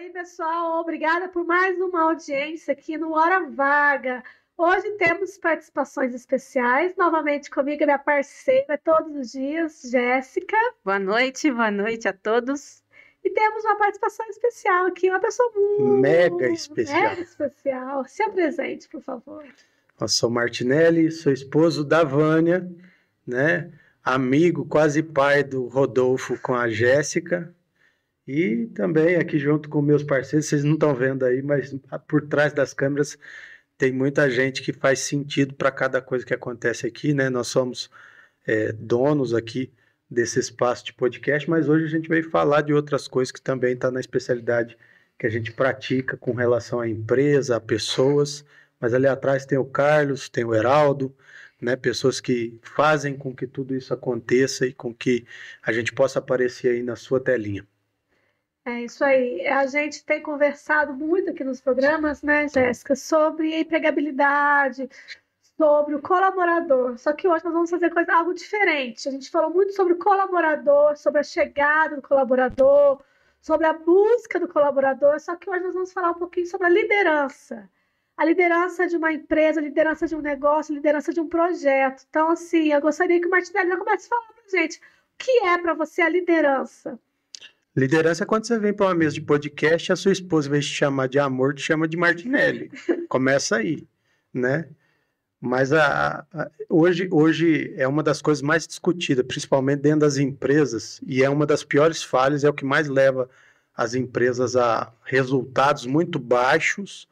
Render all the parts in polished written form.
aí, pessoal, obrigada por mais uma audiência aqui no Hora Vaga. Hoje temos participações especiais, novamente comigo, minha parceira, todos os dias, Jéssica. Boa noite a todos. E temos uma participação especial aqui, uma pessoa mega especial. Se apresente, por favor. Eu sou Martinelli, sou esposo da Vânia, né? Amigo, quase pai do Rodolfo com a Jéssica. E também aqui junto com meus parceiros, vocês não estão vendo aí, mas por trás das câmeras tem muita gente que faz sentido para cada coisa que acontece aqui, né? Nós somos donos aqui desse espaço de podcast, mas hoje a gente veio falar de outras coisas que também está na especialidade que a gente pratica com relação à empresa, a pessoas. Mas ali atrás tem o Carlos, tem o Heraldo, né? Pessoas que fazem com que tudo isso aconteça e com que a gente possa aparecer aí na sua telinha. É isso aí. A gente tem conversado muito aqui nos programas, né, Jéssica, sobre a empregabilidade, sobre o colaborador. Só que hoje nós vamos fazer algo diferente. A gente falou muito sobre o colaborador, sobre a chegada do colaborador, sobre a busca do colaborador. Só que hoje nós vamos falar um pouquinho sobre a liderança. A liderança de uma empresa, a liderança de um negócio, a liderança de um projeto. Então, assim, eu gostaria que o Martinelli já comece a falar para a gente o que é para você a liderança. Liderança é quando você vem para uma mesa de podcast, a sua esposa vai te chamar de amor, te chama de Martinelli. Começa aí, né? Mas hoje é uma das coisas mais discutidas, principalmente dentro das empresas, e é uma das piores falhas, é o que mais leva as empresas a resultados muito baixos,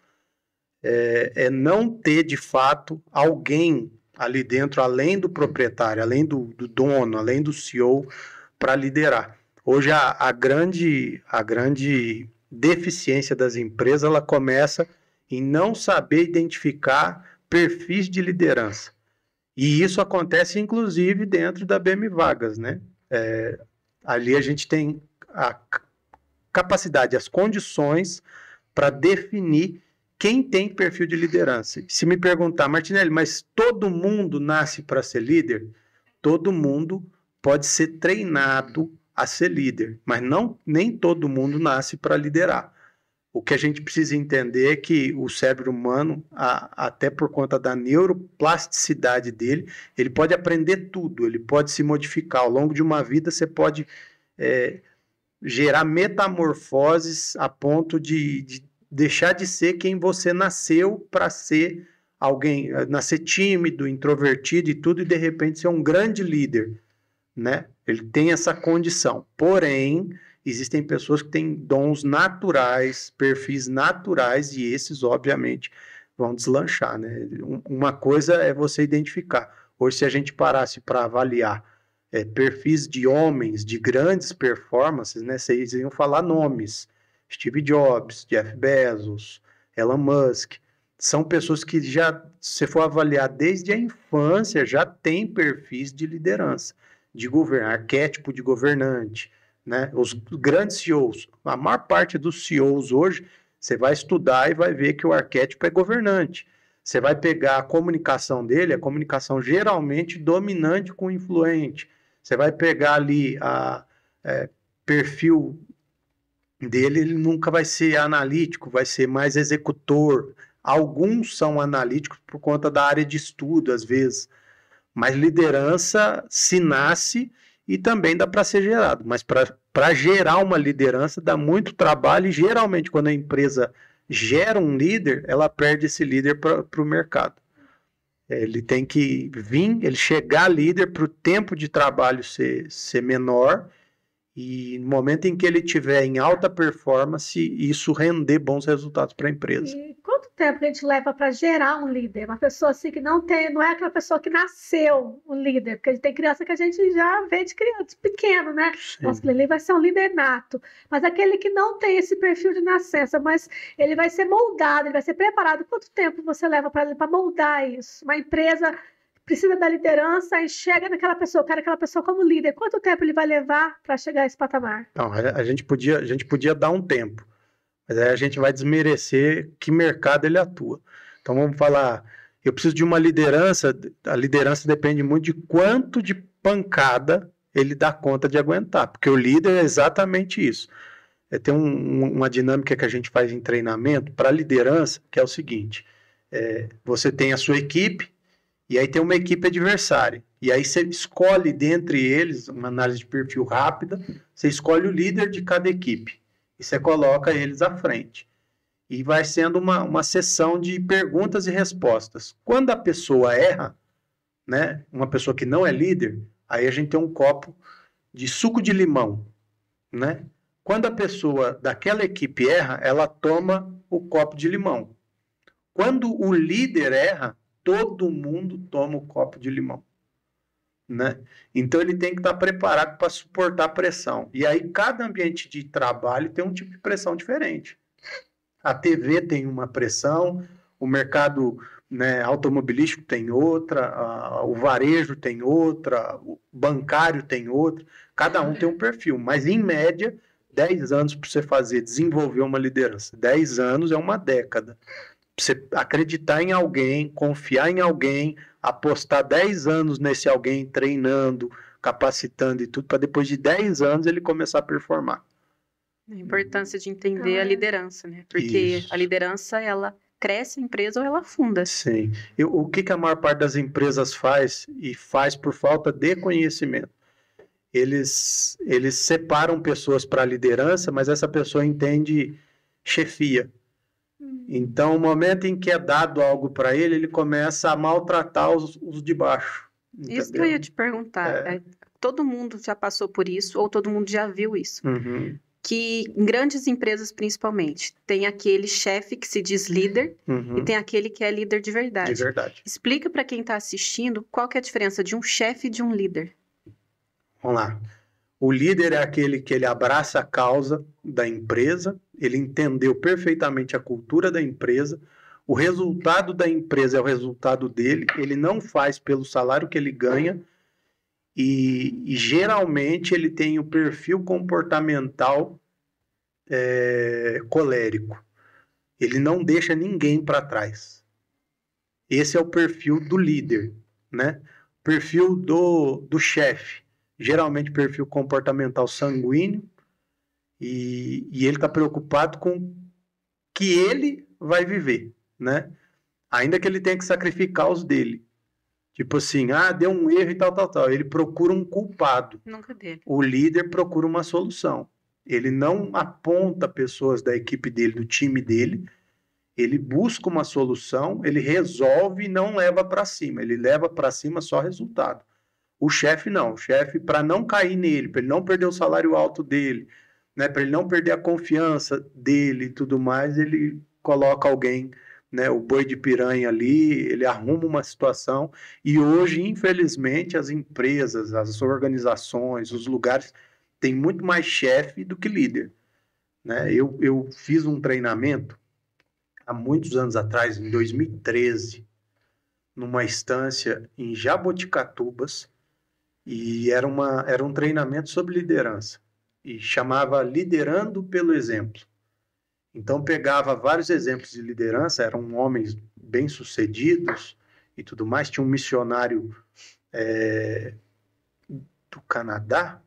é não ter, de fato, alguém ali dentro, além do proprietário, além do dono, além do CEO, para liderar. Hoje a grande deficiência das empresas, ela começa em não saber identificar perfis de liderança. E isso acontece, inclusive, dentro da BM Vagas, né? Ali a gente tem a capacidade, as condições para definir quem tem perfil de liderança. Se me perguntar, Martinelli, mas todo mundo nasce para ser líder? Todo mundo pode ser treinado a ser líder, mas nem todo mundo nasce para liderar. O que a gente precisa entender é que o cérebro humano, até por conta da neuroplasticidade dele, ele pode aprender tudo, ele pode se modificar. Ao longo de uma vida, você pode gerar metamorfoses a ponto de deixar de ser quem você nasceu para ser alguém, nascer tímido, introvertido e tudo, e de repente ser um grande líder, né? Ele tem essa condição. Porém, existem pessoas que têm dons naturais, perfis naturais, e esses, obviamente, vão deslanchar, né? Uma coisa é você identificar. Hoje, se a gente parasse para avaliar perfis de homens de grandes performances, né? Vocês iam falar nomes. Steve Jobs, Jeff Bezos, Elon Musk. São pessoas que já, se você for avaliar desde a infância, já têm perfis de liderança, de arquétipo de governante, né? Os grandes CEOs, a maior parte dos CEOs hoje, você vai estudar e vai ver que o arquétipo é governante. Você vai pegar a comunicação dele, a comunicação geralmente dominante com influente. Você vai pegar ali perfil dele, ele nunca vai ser analítico, vai ser mais executor. Alguns são analíticos por conta da área de estudo, às vezes. Mas liderança se nasce e também dá para ser gerado. Mas para gerar uma liderança dá muito trabalho, e geralmente quando a empresa gera um líder, ela perde esse líder para o mercado. Ele tem que ele chegar líder para o tempo de trabalho ser menor, e no momento em que ele estiver em alta performance, isso render bons resultados para a empresa. E quanto tempo a gente leva para gerar um líder? Uma pessoa assim que não é aquela pessoa que nasceu um líder, porque a gente tem criança que a gente já vê de criança, pequeno, né? Sim. Nossa, ele vai ser um líder nato. Mas aquele que não tem esse perfil de nascença, mas ele vai ser moldado, ele vai ser preparado. Quanto tempo você leva para moldar isso? Uma empresa precisa da liderança e chega naquela pessoa, quer aquela pessoa como líder. Quanto tempo ele vai levar para chegar a esse patamar? Não, a gente podia dar um tempo, mas aí a gente vai desmerecer que mercado ele atua. Então vamos falar, eu preciso de uma liderança, a liderança depende muito de quanto de pancada ele dá conta de aguentar, porque o líder é exatamente isso. Tem uma dinâmica que a gente faz em treinamento para liderança, que é o seguinte, você tem a sua equipe, e aí tem uma equipe adversária. E aí você escolhe dentre eles, uma análise de perfil rápida, você escolhe o líder de cada equipe. E você coloca eles à frente. E vai sendo uma sessão de perguntas e respostas. Quando a pessoa erra, né, uma pessoa que não é líder, aí a gente tem um copo de suco de limão, né? Quando a pessoa daquela equipe erra, ela toma o copo de limão. Quando o líder erra, todo mundo toma o copo de limão, né? Então ele tem que estar preparado para suportar pressão. E aí cada ambiente de trabalho tem um tipo de pressão diferente. A TV tem uma pressão, o mercado, né, automobilístico tem outra, o varejo tem outra, o bancário tem outra. Cada um tem um perfil, mas em média 10 anos para você desenvolver uma liderança. 10 anos é uma década. Você acreditar em alguém, confiar em alguém, apostar 10 anos nesse alguém, treinando, capacitando e tudo, para depois de 10 anos ele começar a performar. A importância de entender a liderança, né? Porque a liderança, ela cresce a empresa ou ela afunda. Sim. O que a maior parte das empresas faz, e faz por falta de conhecimento? Eles separam pessoas para a liderança, mas essa pessoa entende chefia. Então, no momento em que é dado algo para ele, ele começa a maltratar os de baixo. Entendeu? Isso que eu ia te perguntar. Todo mundo já passou por isso, ou todo mundo já viu isso? Uhum. Que em grandes empresas, principalmente, tem aquele chefe que se diz líder e tem aquele que é líder de verdade. De verdade. Explica para quem está assistindo qual que é a diferença de um chefe e de um líder. Vamos lá. O líder é aquele que ele abraça a causa da empresa, ele entendeu perfeitamente a cultura da empresa, o resultado da empresa é o resultado dele, ele não faz pelo salário que ele ganha e geralmente ele tem o perfil comportamental colérico. Ele não deixa ninguém para trás. Esse é o perfil do líder, né? Perfil do chefe. Geralmente perfil comportamental sanguíneo, e ele está preocupado com que ele vai viver, né? Ainda que ele tenha que sacrificar os dele. Tipo assim, deu um erro e tal. Ele procura um culpado. Nunca dele. O líder procura uma solução. Ele não aponta pessoas da equipe dele, do time dele. Ele busca uma solução, ele resolve e não leva para cima. Ele leva para cima só resultado. O chefe não. O chefe, para não cair nele, para ele não perder o salário alto dele, né, para ele não perder a confiança dele e tudo mais, ele coloca alguém, né, o boi de piranha ali, ele arruma uma situação. E hoje, infelizmente, as empresas, as organizações, os lugares têm muito mais chefe do que líder, né? Eu fiz um treinamento há muitos anos atrás, em 2013, numa estância em Jaboticatubas, e era um treinamento sobre liderança, e chamava Liderando pelo Exemplo. Então pegava vários exemplos de liderança, eram homens bem-sucedidos e tudo mais. Tinha um missionário do Canadá,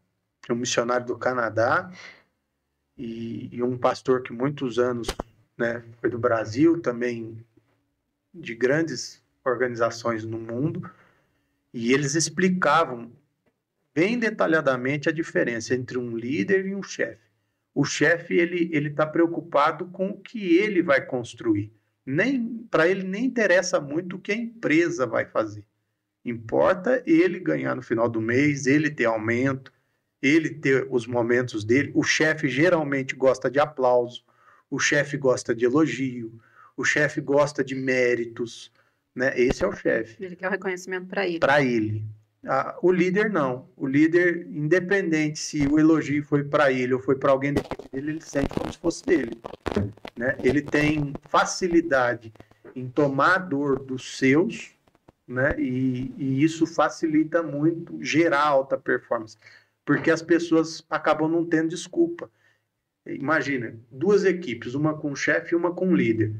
e um pastor que muitos anos, né, foi do Brasil, também de grandes organizações no mundo, e eles explicavam bem detalhadamente a diferença entre um líder e um chefe. O chefe, ele está preocupado com o que ele vai construir. Para ele nem interessa muito o que a empresa vai fazer. Importa ele ganhar no final do mês, ele ter aumento, ele ter os momentos dele. O chefe geralmente gosta de aplauso, o chefe gosta de elogio, o chefe gosta de méritos, né? Esse é o chefe. Ele quer o reconhecimento para ele. Para ele. O líder não. O líder, independente se o elogio foi para ele ou foi para alguém da equipe dele, ele sente como se fosse dele, né? Ele tem facilidade em tomar a dor dos seus, né? E isso facilita muito gerar alta performance, porque as pessoas acabam não tendo desculpa. Imagina, duas equipes, uma com chefe e uma com líder.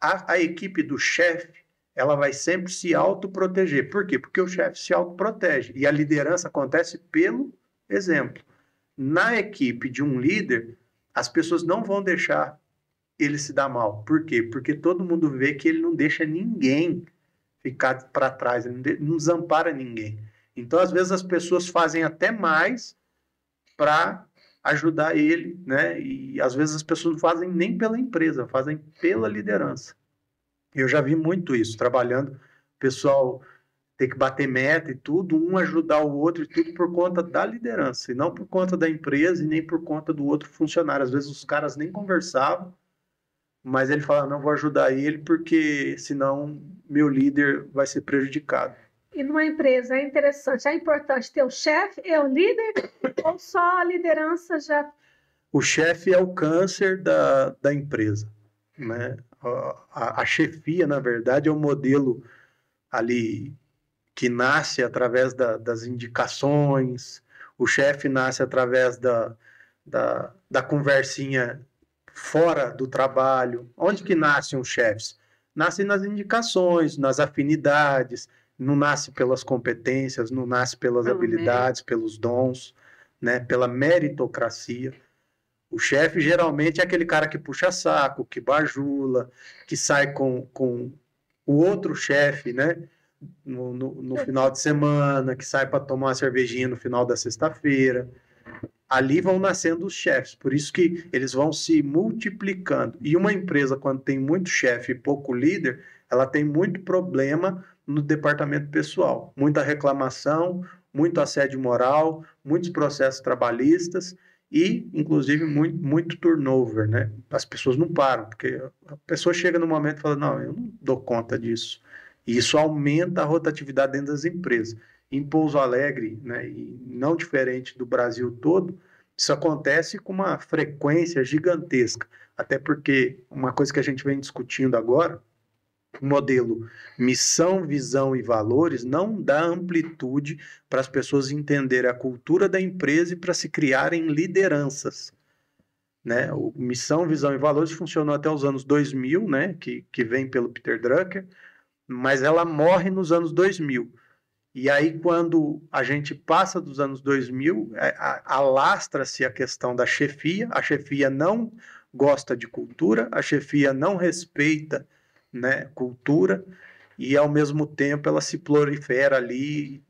A equipe do chefe, ela vai sempre se autoproteger. Por quê? Porque o chefe se autoprotege. E a liderança acontece pelo exemplo. Na equipe de um líder, as pessoas não vão deixar ele se dar mal. Por quê? Porque todo mundo vê que ele não deixa ninguém ficar para trás, ele não desampara ninguém. Então, às vezes, as pessoas fazem até mais para ajudar ele, né? E às vezes as pessoas não fazem nem pela empresa, fazem pela liderança. Eu já vi muito isso, trabalhando, o pessoal ter que bater meta e tudo, um ajudar o outro e tudo por conta da liderança, e não por conta da empresa e nem por conta do outro funcionário. Às vezes os caras nem conversavam, mas ele fala, não, vou ajudar ele porque senão meu líder vai ser prejudicado. E numa empresa é interessante, é importante ter o chefe, o líder, ou só a liderança já... O chefe é o câncer da empresa, né? A chefia, na verdade, é um modelo ali que nasce através das indicações, o chefe nasce através da conversinha fora do trabalho. Onde que nascem os chefes? Nascem nas indicações, nas afinidades, não nasce pelas competências, não nasce pelas habilidades, pelos dons, né? Pela meritocracia. O chefe geralmente é aquele cara que puxa saco, que bajula, que sai com o outro chefe, né? No final de semana, que sai para tomar uma cervejinha no final da sexta-feira. Ali vão nascendo os chefes, por isso que eles vão se multiplicando. E uma empresa, quando tem muito chefe e pouco líder, ela tem muito problema no departamento pessoal. Muita reclamação, muito assédio moral, muitos processos trabalhistas e, inclusive, muito turnover, né? As pessoas não param, porque a pessoa chega no momento e fala, não, eu não dou conta disso. E isso aumenta a rotatividade dentro das empresas. Em Pouso Alegre, né, e não diferente do Brasil todo, isso acontece com uma frequência gigantesca. Até porque uma coisa que a gente vem discutindo agora, o modelo missão, visão e valores não dá amplitude para as pessoas entenderem a cultura da empresa e para se criarem lideranças. Né? O missão, visão e valores funcionou até os anos 2000, né, que vem pelo Peter Drucker, mas ela morre nos anos 2000. E aí, quando a gente passa dos anos 2000, alastra-se a questão da chefia. A chefia não gosta de cultura, a chefia não respeita, né, cultura, e ao mesmo tempo ela se prolifera ali,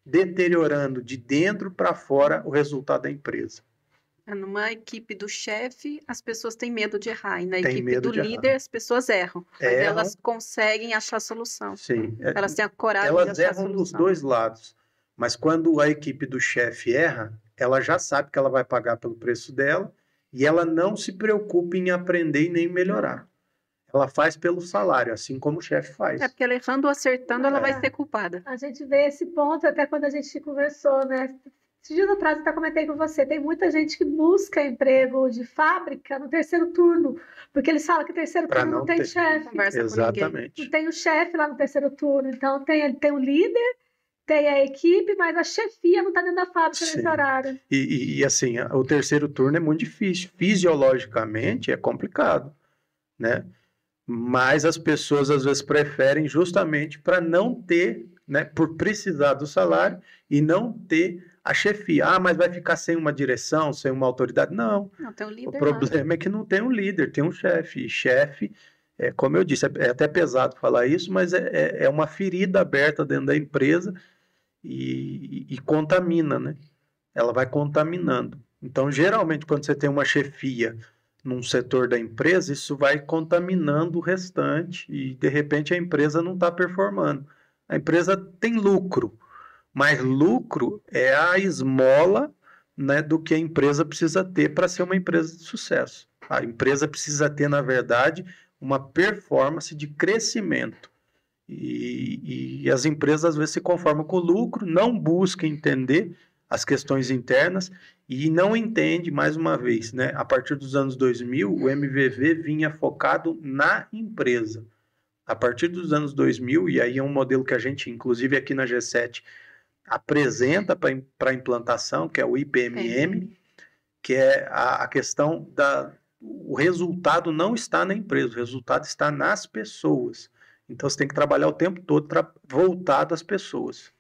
deteriorando de dentro para fora o resultado da empresa. Numa equipe do chefe, as pessoas têm medo de errar. E na equipe do líder, as pessoas erram. Mas elas conseguem achar a solução. Sim. Elas têm a coragem de achar a solução. Elas erram dos dois lados. Mas quando a equipe do chefe erra, ela já sabe que ela vai pagar pelo preço dela e ela não se preocupa em aprender e nem melhorar. Ela faz pelo salário, assim como o chefe faz. Porque ela errando ou acertando, ela vai ser culpada. A gente vê esse ponto até quando a gente conversou, né? Esses dias atrás eu até comentei com você, tem muita gente que busca emprego de fábrica no terceiro turno, porque eles falam que terceiro turno não tem chefe. Exatamente. Não tem o chefe lá no terceiro turno, então tem o líder, tem a equipe, mas a chefia não está dentro da fábrica nesse horário. E assim, o terceiro turno é muito difícil, fisiologicamente é complicado, né? Mas as pessoas às vezes preferem justamente para não ter, né, por precisar do salário e não ter a chefia. Mas vai ficar sem uma direção, sem uma autoridade? Não. Não tem um líder. O problema é que não tem um líder, tem um chefe. E chefe, como eu disse, é até pesado falar isso, mas é uma ferida aberta dentro da empresa e contamina, né? Ela vai contaminando. Então, geralmente, quando você tem uma chefia num setor da empresa, isso vai contaminando o restante e, de repente, a empresa não está performando. A empresa tem lucro, mas lucro é a esmola, né, do que a empresa precisa ter para ser uma empresa de sucesso. A empresa precisa ter, na verdade, uma performance de crescimento. E as empresas, às vezes, se conformam com o lucro, não buscam entender as questões internas e não entende, mais uma vez, né? A partir dos anos 2000, o MVV vinha focado na empresa. A partir dos anos 2000, e aí é um modelo que a gente, inclusive aqui na G7, apresenta para implantação, que é o IPMM, que é a questão o resultado não está na empresa, o resultado está nas pessoas. Então, você tem que trabalhar o tempo todo voltado às pessoas.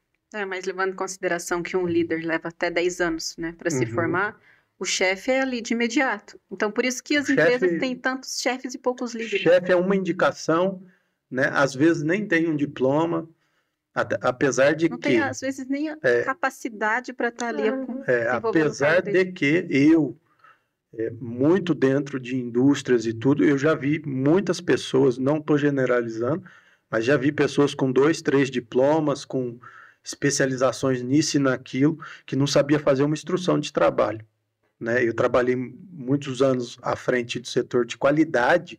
Mas levando em consideração que um líder leva até 10 anos, né, para se formar, O chefe é ali de imediato. Então, por isso que as empresas têm tantos chefes e poucos líderes. Chefe é uma indicação, né? Às vezes nem tem um diploma, apesar de não que... Não tem, às vezes, nem a capacidade para estar ali apesar de que eu, muito dentro de indústrias e tudo, eu já vi muitas pessoas, não estou generalizando, mas já vi pessoas com 2, 3 diplomas, com especializações nisso e naquilo, que não sabia fazer uma instrução de trabalho. Né? Eu trabalhei muitos anos à frente do setor de qualidade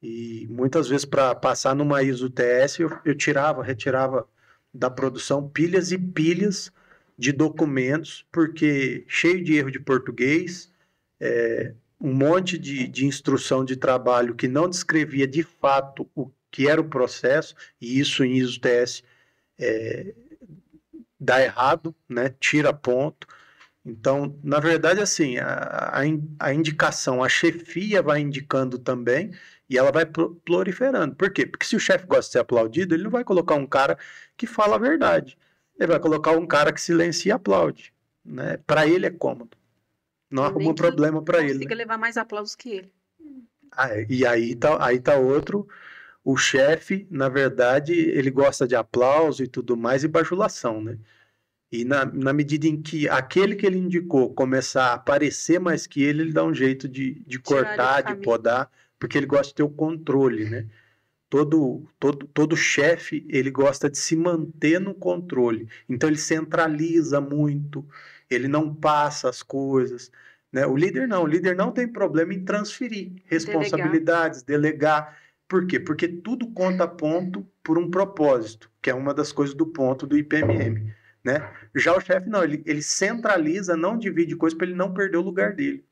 e muitas vezes para passar numa ISO TS eu retirava da produção pilhas e pilhas de documentos, porque cheio de erro de português, um monte de instrução de trabalho que não descrevia de fato o que era o processo, e isso em ISO TS dá errado, né? Tira ponto. Então, na verdade, assim, a indicação, a chefia vai indicando também e ela vai proliferando. Por quê? Porque se o chefe gosta de ser aplaudido, ele não vai colocar um cara que fala a verdade. Ele vai colocar um cara que silencia e aplaude. Né? Para ele é cômodo. Não arruma problema para ele. Consiga levar mais aplausos que ele. E aí tá outro... O chefe, na verdade, ele gosta de aplauso e tudo mais e bajulação, né? E na medida em que aquele que ele indicou começar a aparecer mais que ele dá um jeito de cortar, de podar, porque ele gosta de ter o controle, né? Todo chefe, ele gosta de se manter no controle. Então, ele centraliza muito, ele não passa as coisas, né? O líder não tem problema em transferir responsabilidades, delegar. Por quê? Porque tudo conta ponto por um propósito, que é uma das coisas do ponto do IPMM. Né? Já o chefe não, ele centraliza, não divide coisas para ele não perder o lugar dele.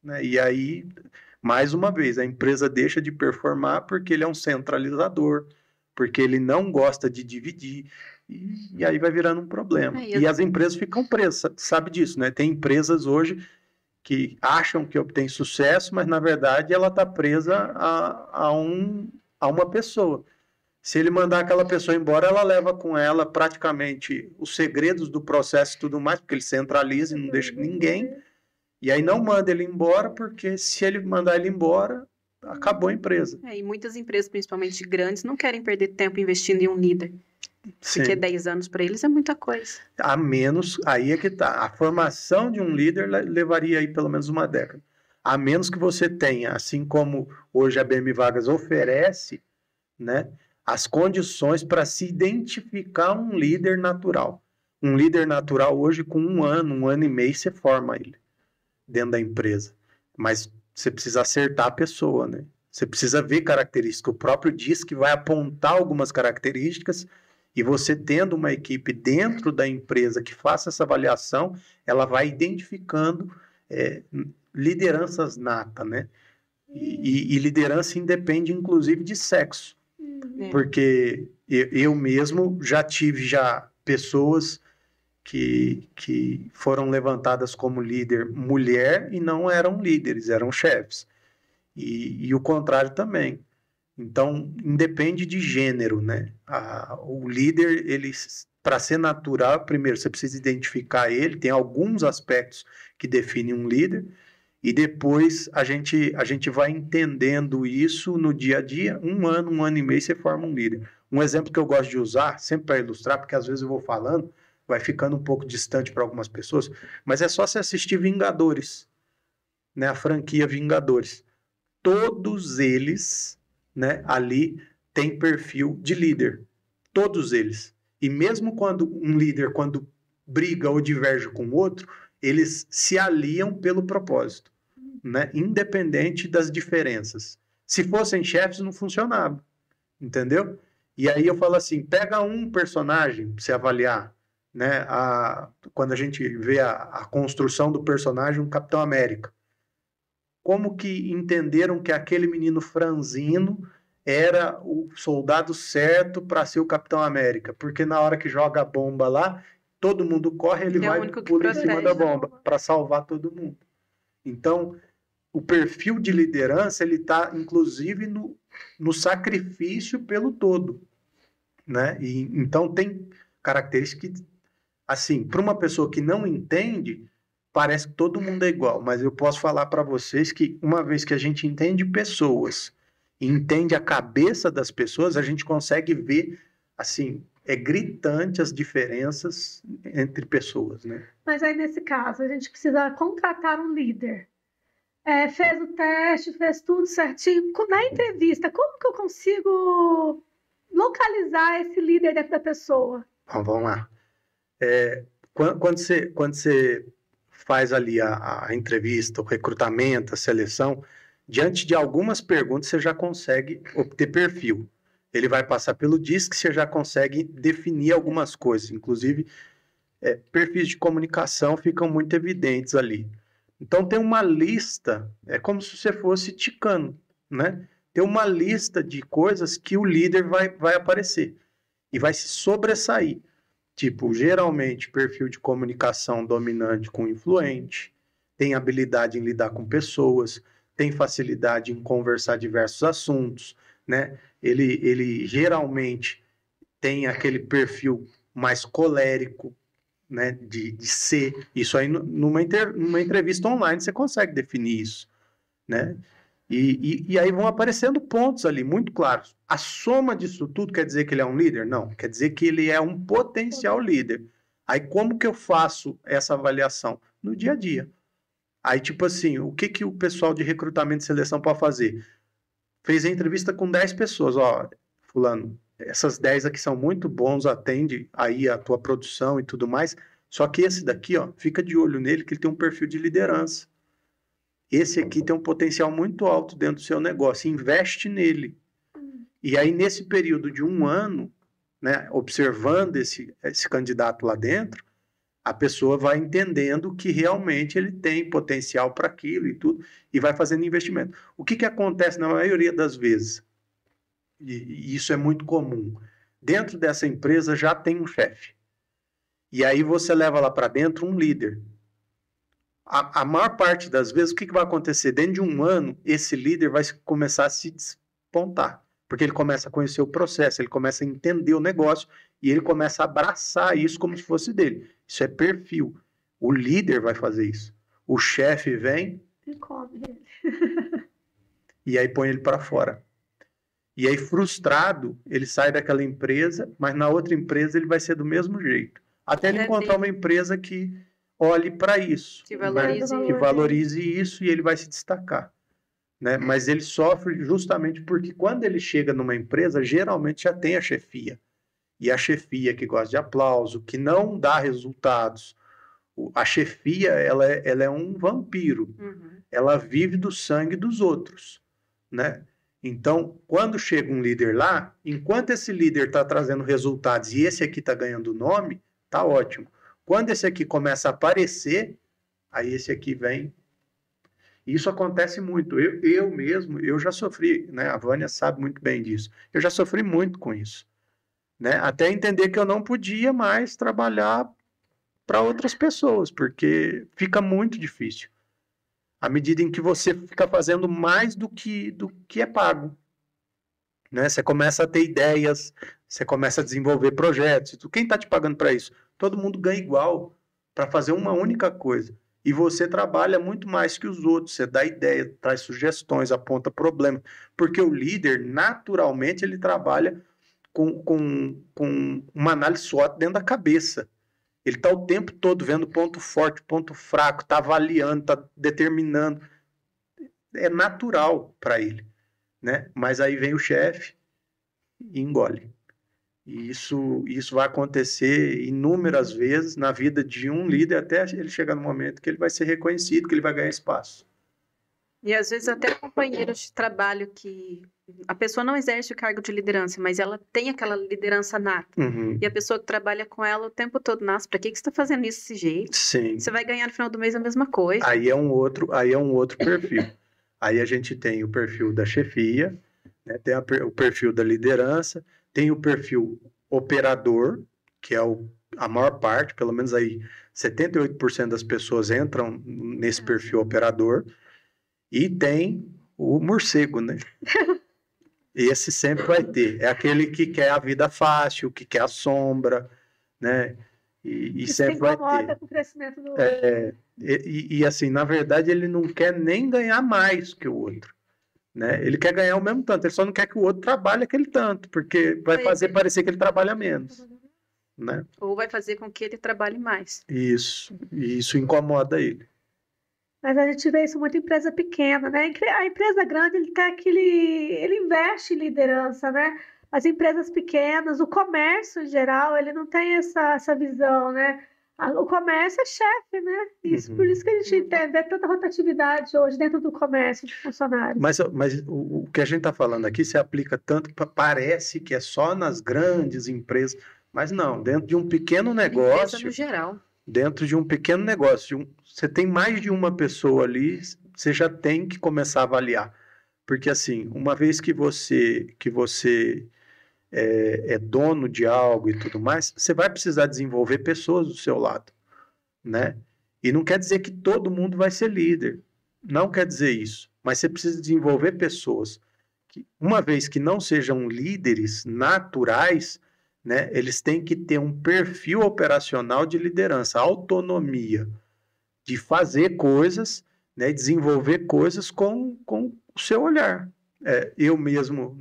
Né? E aí, mais uma vez, a empresa deixa de performar porque ele é um centralizador, porque ele não gosta de dividir, e aí vai virando um problema. E as empresas ficam presas, sabe disso, né? Tem empresas hoje que acham que obtém sucesso, mas na verdade ela está presa a uma pessoa. Se ele mandar aquela pessoa embora, ela leva com ela praticamente os segredos do processo e tudo mais, porque ele centraliza e não deixa ninguém, e aí não manda ele embora, porque se ele mandar ele embora, acabou a empresa. E muitas empresas, principalmente grandes, não querem perder tempo investindo em um líder. Sim. Porque 10 anos para eles é muita coisa. A menos, aí é que tá. A formação de um líder levaria aí pelo menos uma década. A menos que você tenha, assim como hoje a BM Vagas oferece, né, as condições para se identificar um líder natural. Um líder natural hoje com 1 ano e meio, você forma ele dentro da empresa. Mas você precisa acertar a pessoa, né? Você precisa ver características. O próprio diz que vai apontar algumas características e você tendo uma equipe dentro da empresa que faça essa avaliação, ela vai identificando lideranças natas, né? E liderança independe, inclusive, de sexo. Porque eu mesmo já tive pessoas que foram levantadas como líder mulher e não eram líderes, eram chefes. E o contrário também. Então, independe de gênero, né? O líder, para ser natural, primeiro, você precisa identificar ele, tem alguns aspectos que definem um líder, e depois a gente vai entendendo isso no dia a dia. 1 ano e meio, você forma um líder. Um exemplo que eu gosto de usar, sempre para ilustrar, porque às vezes eu vou falando, vai ficando um pouco distante para algumas pessoas, mas é só você assistir Vingadores, né? A franquia Vingadores. Todos eles, né, ali tem perfil de líder. Todos eles. E mesmo quando um líder, quando briga ou diverge com o outro, eles se aliam pelo propósito, né? Independente das diferenças. Se fossem chefes, não funcionava, entendeu? E aí eu falo assim, pega um personagem para você avaliar, né? Quando a gente vê a construção do personagem, o Capitão América. Como que entenderam que aquele menino franzino era o soldado certo para ser o Capitão América? Porque na hora que joga a bomba lá, todo mundo corre, ele vai pular em cima da bomba para salvar todo mundo. Então, o perfil de liderança, ele está, inclusive, no sacrifício pelo todo, né? Então, tem características que, assim, para uma pessoa que não entende, parece que todo mundo é igual, mas eu posso falar para vocês que uma vez que a gente entende pessoas, entende a cabeça das pessoas, a gente consegue ver, assim, é gritante as diferenças entre pessoas, né? Mas aí, nesse caso, a gente precisa contratar um líder. Fez o teste, fez tudo certinho. Na entrevista, como que eu consigo localizar esse líder dentro da pessoa? Então, vamos lá. Quando você faz ali a entrevista, o recrutamento, a seleção, diante de algumas perguntas você já consegue obter perfil. Ele vai passar pelo DISC, você já consegue definir algumas coisas, inclusive perfis de comunicação ficam muito evidentes ali. Então tem uma lista, é como se você fosse ticando, né? Tem uma lista de coisas que o líder vai aparecer e vai se sobressair. Tipo, geralmente, perfil de comunicação dominante com influente, tem habilidade em lidar com pessoas, tem facilidade em conversar diversos assuntos, né? Ele geralmente tem aquele perfil mais colérico, né? De ser. Isso aí, numa entrevista online, você consegue definir isso, né? E aí vão aparecendo pontos ali, muito claros. A soma disso tudo quer dizer que ele é um líder? Não, quer dizer que ele é um potencial líder. Aí como que eu faço essa avaliação? No dia a dia. Aí tipo assim, o que o pessoal de recrutamento e seleção pode fazer? Fez a entrevista com 10 pessoas, ó, fulano, essas 10 aqui são muito bons, atende aí a tua produção e tudo mais, só que esse daqui, ó, fica de olho nele que ele tem um perfil de liderança. Esse aqui tem um potencial muito alto dentro do seu negócio, investe nele. E aí, nesse período de 1 ano, né, observando esse candidato lá dentro, a pessoa vai entendendo que realmente ele tem potencial para aquilo e tudo, e vai fazendo investimento. O que acontece na maioria das vezes? E isso é muito comum. Dentro dessa empresa já tem um chefe. E aí você leva lá para dentro um líder. A maior parte das vezes, o que vai acontecer? Dentro de 1 ano, esse líder vai começar a se despontar, porque ele começa a conhecer o processo, ele começa a entender o negócio e ele começa a abraçar isso como se fosse dele. Isso é perfil. O líder vai fazer isso. O chefe vem e come ele. E aí põe ele para fora. E aí, frustrado, ele sai daquela empresa, mas na outra empresa ele vai ser do mesmo jeito. Até ele encontrar uma empresa que olhe para isso, que valorize, né? Que valorize isso e ele vai se destacar, né? Mas ele sofre justamente porque quando ele chega numa empresa, geralmente já tem a chefia. E a chefia que gosta de aplauso, que não dá resultados. A chefia, ela é um vampiro. Uhum. Ela vive do sangue dos outros, né? Então, quando chega um líder lá, enquanto esse líder está trazendo resultados e esse aqui está ganhando nome, tá ótimo. Quando esse aqui começa a aparecer, aí esse aqui vem. Isso acontece muito. Eu mesmo, eu já sofri, né? A Vânia sabe muito bem disso. Eu já sofri muito com isso, né? Até entender que eu não podia mais trabalhar para outras pessoas, porque fica muito difícil. À medida em que você fica fazendo mais do que é pago, né? Você começa a ter ideias, você começa a desenvolver projetos. Quem está te pagando para isso? Todo mundo ganha igual para fazer uma única coisa. E você trabalha muito mais que os outros. Você dá ideia, traz sugestões, aponta problemas. Porque o líder, naturalmente, ele trabalha com uma análise SWOT dentro da cabeça. Ele está o tempo todo vendo ponto forte, ponto fraco, está avaliando, está determinando. É natural para ele, né? Mas aí vem o chefe e engole. E isso vai acontecer inúmeras vezes na vida de um líder até ele chegar no momento que ele vai ser reconhecido, que ele vai ganhar espaço. E às vezes até companheiros de trabalho que a pessoa não exerce o cargo de liderança, mas ela tem aquela liderança nata. Uhum. E a pessoa que trabalha com ela o tempo todo, nossa, para que você está fazendo isso desse jeito? Sim. Você vai ganhar no final do mês a mesma coisa. Aí é um outro perfil. Aí a gente tem o perfil da chefia, né? Tem o perfil da liderança, tem o perfil operador, que é a maior parte, pelo menos aí 78% das pessoas entram nesse perfil operador, e tem o morcego, né? Esse sempre vai ter. É aquele que quer a vida fácil, que quer a sombra, né? E sempre vai ter. Com o crescimento do... assim, na verdade, ele não quer nem ganhar mais que o outro. Né? Ele quer ganhar o mesmo tanto, ele só não quer que o outro trabalhe aquele tanto, porque vai fazer parecer que ele trabalha menos. Né? Ou vai fazer com que ele trabalhe mais. Isso, e isso incomoda ele. Mas a gente vê isso muito em empresa pequena, né? A empresa grande, ele investe em liderança, né? As empresas pequenas, o comércio em geral, ele não tem essa visão, né? O comércio é chefe, né? Por isso que a gente vê tanta rotatividade hoje dentro do comércio de funcionários. Mas o que a gente está falando aqui se aplica tanto, parece que é só nas grandes empresas, mas não, dentro de um pequeno negócio... Empresa no geral. Dentro de um pequeno negócio, você tem mais de uma pessoa ali, você já tem que começar a avaliar. Porque assim, uma vez que você é dono de algo e tudo mais, você vai precisar desenvolver pessoas do seu lado, né? E não quer dizer que todo mundo vai ser líder, não quer dizer isso, mas você precisa desenvolver pessoas que, uma vez que não sejam líderes naturais, né, eles têm que ter um perfil operacional de liderança, autonomia, de fazer coisas, né, desenvolver coisas com o seu olhar. Eu mesmo,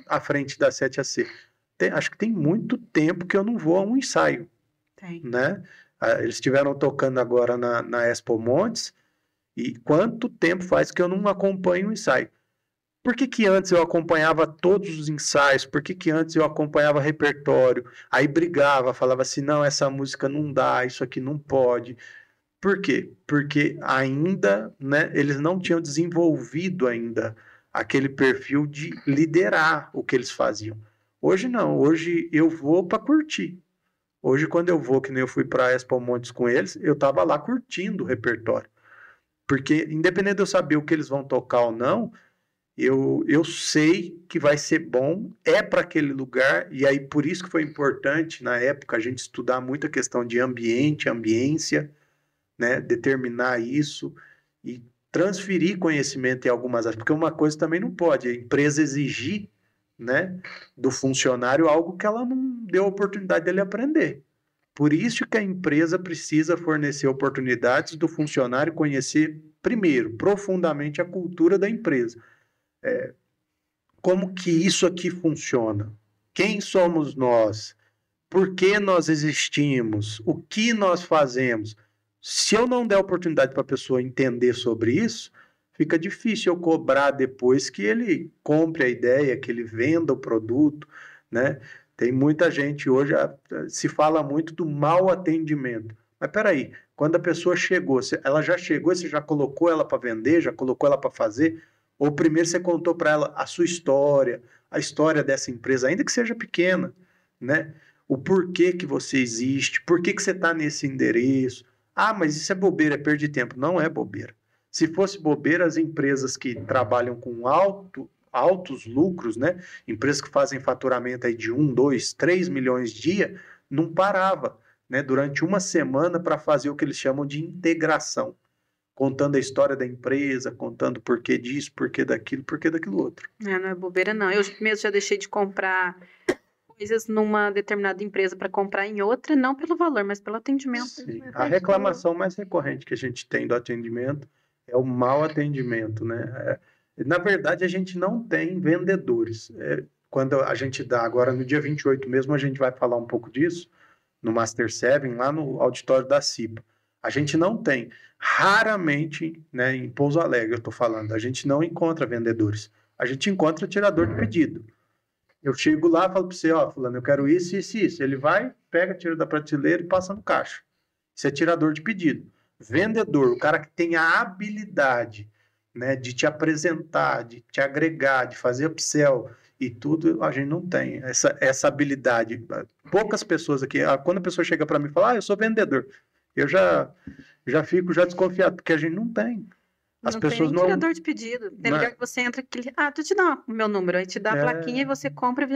à frente da 7AC, acho que tem muito tempo que eu não vou a um ensaio. Tem. Né? Eles estiveram tocando agora na Expo Montes, e quanto tempo faz que eu não acompanho um ensaio? Por que antes eu acompanhava todos os ensaios? Por que antes eu acompanhava repertório? Aí brigava, falava assim, não, essa música não dá, isso aqui não pode. Por quê? Porque ainda, né, eles não tinham desenvolvido ainda aquele perfil de liderar o que eles faziam. Hoje não, hoje eu vou para curtir. Hoje quando eu vou, que nem eu fui para a Expo Montes com eles, eu estava lá curtindo o repertório. Porque independente de eu saber o que eles vão tocar ou não, eu sei que vai ser bom, é para aquele lugar, e aí por isso que foi importante na época a gente estudar muito a questão de ambiente, ambiência, né, determinar isso e transferir conhecimento em algumas áreas, porque uma coisa também não pode, a empresa exigir, né, do funcionário algo que ela não deu a oportunidade dele aprender. Por isso que a empresa precisa fornecer oportunidades do funcionário conhecer primeiro, profundamente a cultura da empresa. Como que isso aqui funciona? Quem somos nós? Por que nós existimos? O que nós fazemos? Se eu não der oportunidade para a pessoa entender sobre isso, fica difícil eu cobrar depois que ele compre a ideia, que ele venda o produto, né? Tem muita gente hoje, se fala muito do mau atendimento. Mas peraí, quando a pessoa chegou, ela já chegou, você já colocou ela para vender, já colocou ela para fazer? Ou primeiro você contou para ela a sua história, a história dessa empresa, ainda que seja pequena, né? O porquê que você existe, por que você está nesse endereço. Ah, mas isso é bobeira, é perda de tempo. Não é bobeira. Se fosse bobeira, as empresas que trabalham com altos lucros, né? Empresas que fazem faturamento aí de 1, 2, 3 milhões dia, não parava, né? Durante uma semana para fazer o que eles chamam de integração. Contando a história da empresa, contando porquê disso, porquê daquilo outro. Não é bobeira, não. Eu mesmo já deixei de comprar coisas numa determinada empresa para comprar em outra, não pelo valor, mas pelo atendimento. Sim. A reclamação mais recorrente que a gente tem do atendimento é o mau atendimento, né? Na verdade, a gente não tem vendedores. Quando a gente dá, agora no dia 28 mesmo, a gente vai falar um pouco disso, no Master 7, lá no auditório da CIPA. A gente não tem. Raramente, né, em Pouso Alegre, eu estou falando, a gente não encontra vendedores. A gente encontra tirador de pedido. Eu chego lá e falo para você, ó, fulano, eu quero isso, isso e isso. Ele vai, pega, tira da prateleira e passa no caixa. Isso é tirador de pedido. Vendedor, o cara que tem a habilidade, né, de te apresentar, de te agregar, de fazer upsell e tudo, a gente não tem essa habilidade. Poucas pessoas aqui, quando a pessoa chega para mim e fala, eu sou vendedor, eu já fico desconfiado, porque a gente não tem. As pessoas não... tirador de pedido. Tem lugar que você entra, tu te dá o meu número, aí te dá a plaquinha e você compra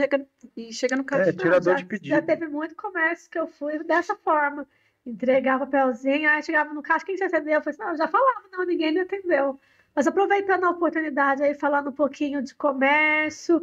e chega no caixa. Tirador de pedido. Já teve muito comércio que eu fui dessa forma. Entregava papelzinho, aí chegava no caixa, quem te atendeu? Eu falei assim, eu já falava, não, ninguém me atendeu. Mas aproveitando a oportunidade aí, falando um pouquinho de comércio,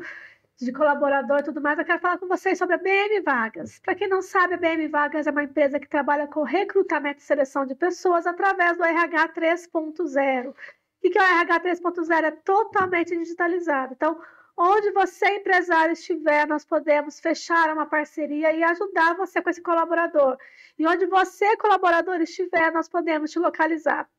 de colaborador e tudo mais, eu quero falar com vocês sobre a BM Vagas. Para quem não sabe, a BM Vagas é uma empresa que trabalha com recrutamento e seleção de pessoas através do RH 3.0. O que é o RH 3.0? É totalmente digitalizado. Então, onde você, empresário, estiver, nós podemos fechar uma parceria e ajudar você com esse colaborador. E onde você, colaborador, estiver, nós podemos te localizar.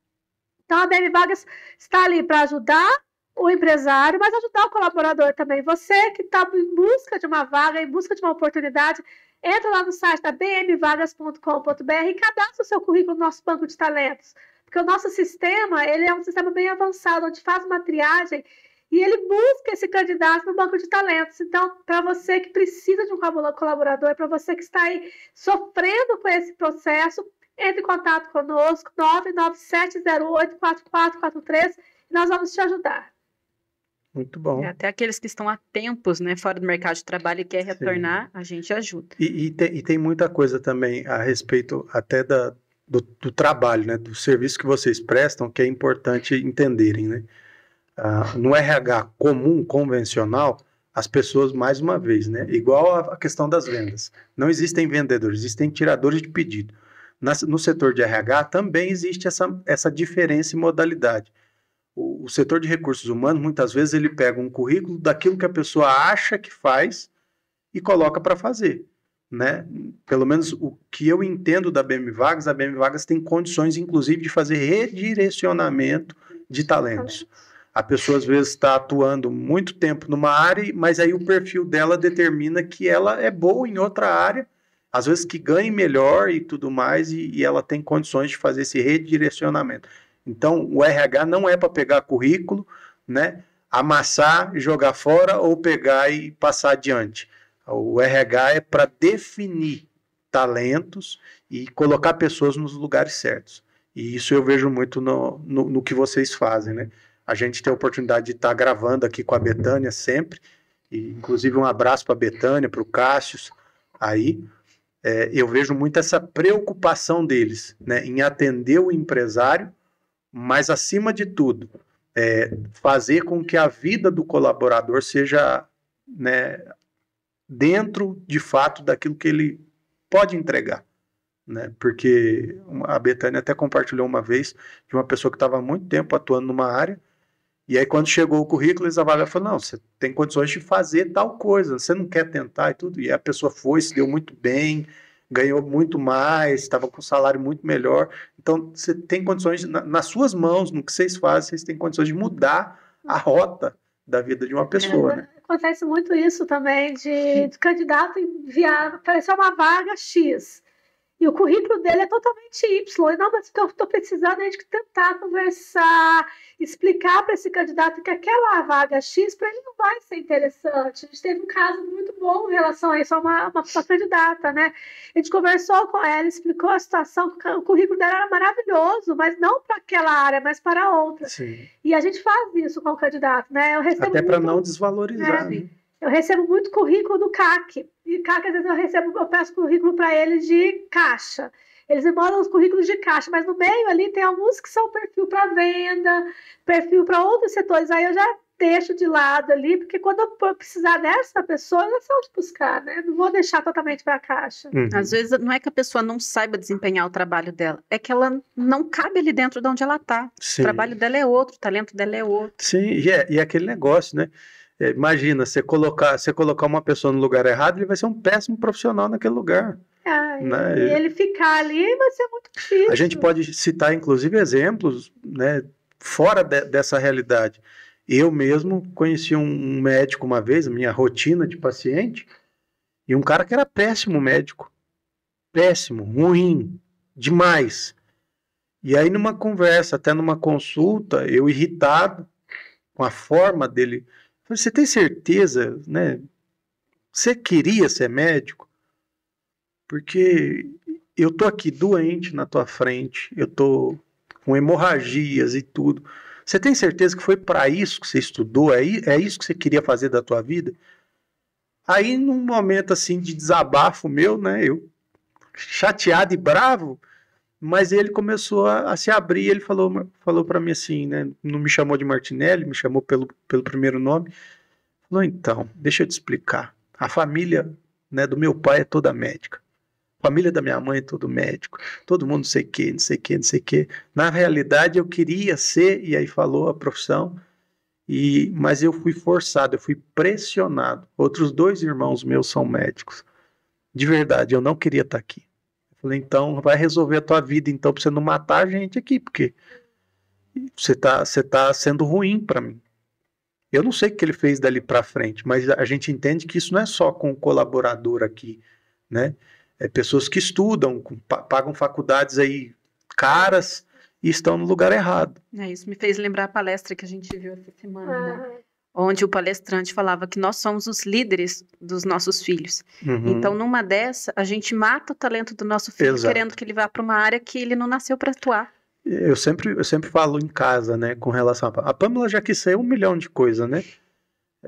Então, a BM Vagas está ali para ajudar o empresário, mas ajudar o colaborador também. Você que está em busca de uma vaga, em busca de uma oportunidade, entra lá no site da bmvagas.com.br e cadastra o seu currículo no nosso banco de talentos. Porque o nosso sistema, ele é um sistema bem avançado, onde faz uma triagem e ele busca esse candidato no banco de talentos. Então, para você que precisa de um colaborador, para você que está aí sofrendo com esse processo, entre em contato conosco, 997084443, e nós vamos te ajudar. Muito bom. Até aqueles que estão há tempos, né, fora do mercado de trabalho e quer retornar, a gente ajuda. E tem muita coisa também a respeito até do trabalho, né, do serviço que vocês prestam, que é importante entenderem, né? No RH comum, convencional, as pessoas, mais uma vez, né, igual a questão das vendas, não existem vendedores, existem tiradores de pedido. No setor de RH também existe essa diferença em modalidade. O setor de recursos humanos, muitas vezes, ele pega um currículo daquilo que a pessoa acha que faz e coloca para fazer, né? Pelo menos o que eu entendo da BM Vagas, a BM Vagas tem condições, inclusive, de fazer redirecionamento de talentos. A pessoa, às vezes, está atuando muito tempo numa área, mas aí o perfil dela determina que ela é boa em outra área, às vezes que ganhe melhor e tudo mais, e ela tem condições de fazer esse redirecionamento. Então, o RH não é para pegar currículo, né, amassar, jogar fora ou pegar e passar adiante. O RH é para definir talentos e colocar pessoas nos lugares certos. E isso eu vejo muito no que vocês fazem, né? A gente tem a oportunidade de estar gravando aqui com a Betânia sempre, e inclusive um abraço para a Betânia, para o Cássio aí. Eu vejo muito essa preocupação deles, né, em atender o empresário, mas, acima de tudo, fazer com que a vida do colaborador seja, né, dentro, de fato, daquilo que ele pode entregar, né? Porque a Betânia até compartilhou uma vez de uma pessoa que estava há muito tempo atuando numa área, e aí quando chegou o currículo, eles avaliaram e falaram, não, você tem condições de fazer tal coisa, você não quer tentar e tudo, e a pessoa foi, se deu muito bem, ganhou muito mais, estava com um salário muito melhor. Então, você tem condições, nas suas mãos, no que vocês fazem, vocês têm condições de mudar a rota da vida de uma pessoa, né? Acontece muito isso também, de candidato enviar, apareceu uma vaga X, e o currículo dele é totalmente Y. Não, mas eu estou precisando de tentar conversar, explicar para esse candidato que aquela vaga X para ele não vai ser interessante. A gente teve um caso muito bom em relação a isso, uma candidata, né? A gente conversou com ela, explicou a situação, o currículo dela era maravilhoso, mas não para aquela área, mas para outra. Sim. E a gente faz isso com o candidato, né? Até para não desvalorizar, né? Eu recebo muito currículo do CAC. E CAC, às vezes, eu peço currículo para eles de caixa. Eles me mandam os currículos de caixa, mas no meio ali tem alguns que são perfil para venda, perfil para outros setores. Aí eu já deixo de lado ali, porque quando eu precisar dessa pessoa, eu sei onde buscar, né? Não vou deixar totalmente para a caixa. Às vezes não é que a pessoa não saiba desempenhar o trabalho dela, é que ela não cabe ali dentro de onde ela está. O trabalho dela é outro, o talento dela é outro. Sim, e é aquele negócio, né? Imagina, você colocar uma pessoa no lugar errado, ele vai ser um péssimo profissional naquele lugar. Né? E ele ficar ali vai ser muito difícil. A gente pode citar, inclusive, exemplos, né, fora dessa realidade. Eu mesmo conheci um médico uma vez, minha rotina de paciente, e um cara que era péssimo médico. Péssimo, ruim, demais. E aí, numa conversa, até numa consulta, eu irritado com a forma dele... Você tem certeza, né? Você queria ser médico? Porque eu tô aqui doente na tua frente, eu tô com hemorragias e tudo. Você tem certeza que foi para isso que você estudou? É isso que você queria fazer da tua vida? Aí, num momento assim de desabafo meu, né? Eu chateado e bravo, mas ele começou a se abrir. Ele falou para mim assim, né? Não me chamou de Martinelli, me chamou pelo primeiro nome. Falou, então, deixa eu te explicar. A família, né, do meu pai é toda médica. A família da minha mãe é todo médico. Todo mundo não sei o que, não sei o que, não sei o que. Na realidade, eu queria ser, e aí falou a profissão, mas eu fui forçado, eu fui pressionado. Outros 2 irmãos meus são médicos. De verdade, eu não queria estar aqui. Eu falei, então, vai resolver a tua vida, então, pra você não matar a gente aqui, porque você tá sendo ruim para mim. Eu não sei o que ele fez dali para frente, mas a gente entende que isso não é só com o colaborador aqui, né? É pessoas que estudam, pagam faculdades aí caras e estão no lugar errado. Isso me fez lembrar a palestra que a gente viu essa semana, né? Onde o palestrante falava que nós somos os líderes dos nossos filhos. Então, numa dessa, a gente mata o talento do nosso filho, Exato. Querendo que ele vá para uma área que ele não nasceu para atuar. Eu sempre falo em casa, né, com relação a Pamela já quis ser 1 milhão de coisas, né?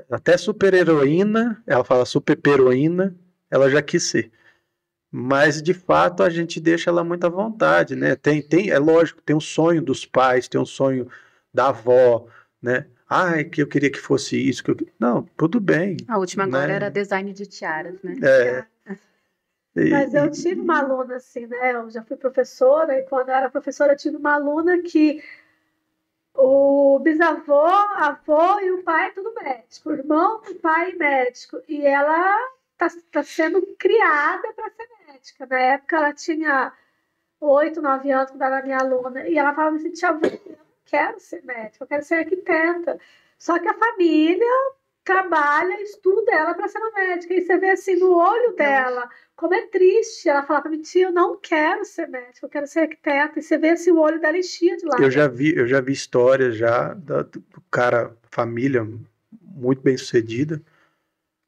Até super-heroína, ela fala super-heroína, ela já quis ser. Mas, de fato, a gente deixa ela muito à vontade, né? É lógico, tem um sonho dos pais, tem um sonho da avó, né? Ai, que eu queria que fosse isso. Não, tudo bem. A última agora era design de tiaras, né? Mas eu tive uma aluna assim, né? Eu já fui professora, e quando eu era professora eu tive uma aluna que o bisavô, a avó e o pai tudo médico, o irmão, o pai médico, e ela tá sendo criada para ser médica. Na época ela tinha 8, 9 anos quando era minha aluna, e ela falava assim, tia, eu não quero ser médica, eu quero ser arquiteta. Só que a família trabalha, estuda ela para ser uma médica, e você vê assim no olho dela como é triste. Ela fala para mim, tia, eu não quero ser médica, eu quero ser arquiteta, e você vê assim o olho dela enchia de lágrimas. Eu já vi histórias já do cara, família muito bem sucedida,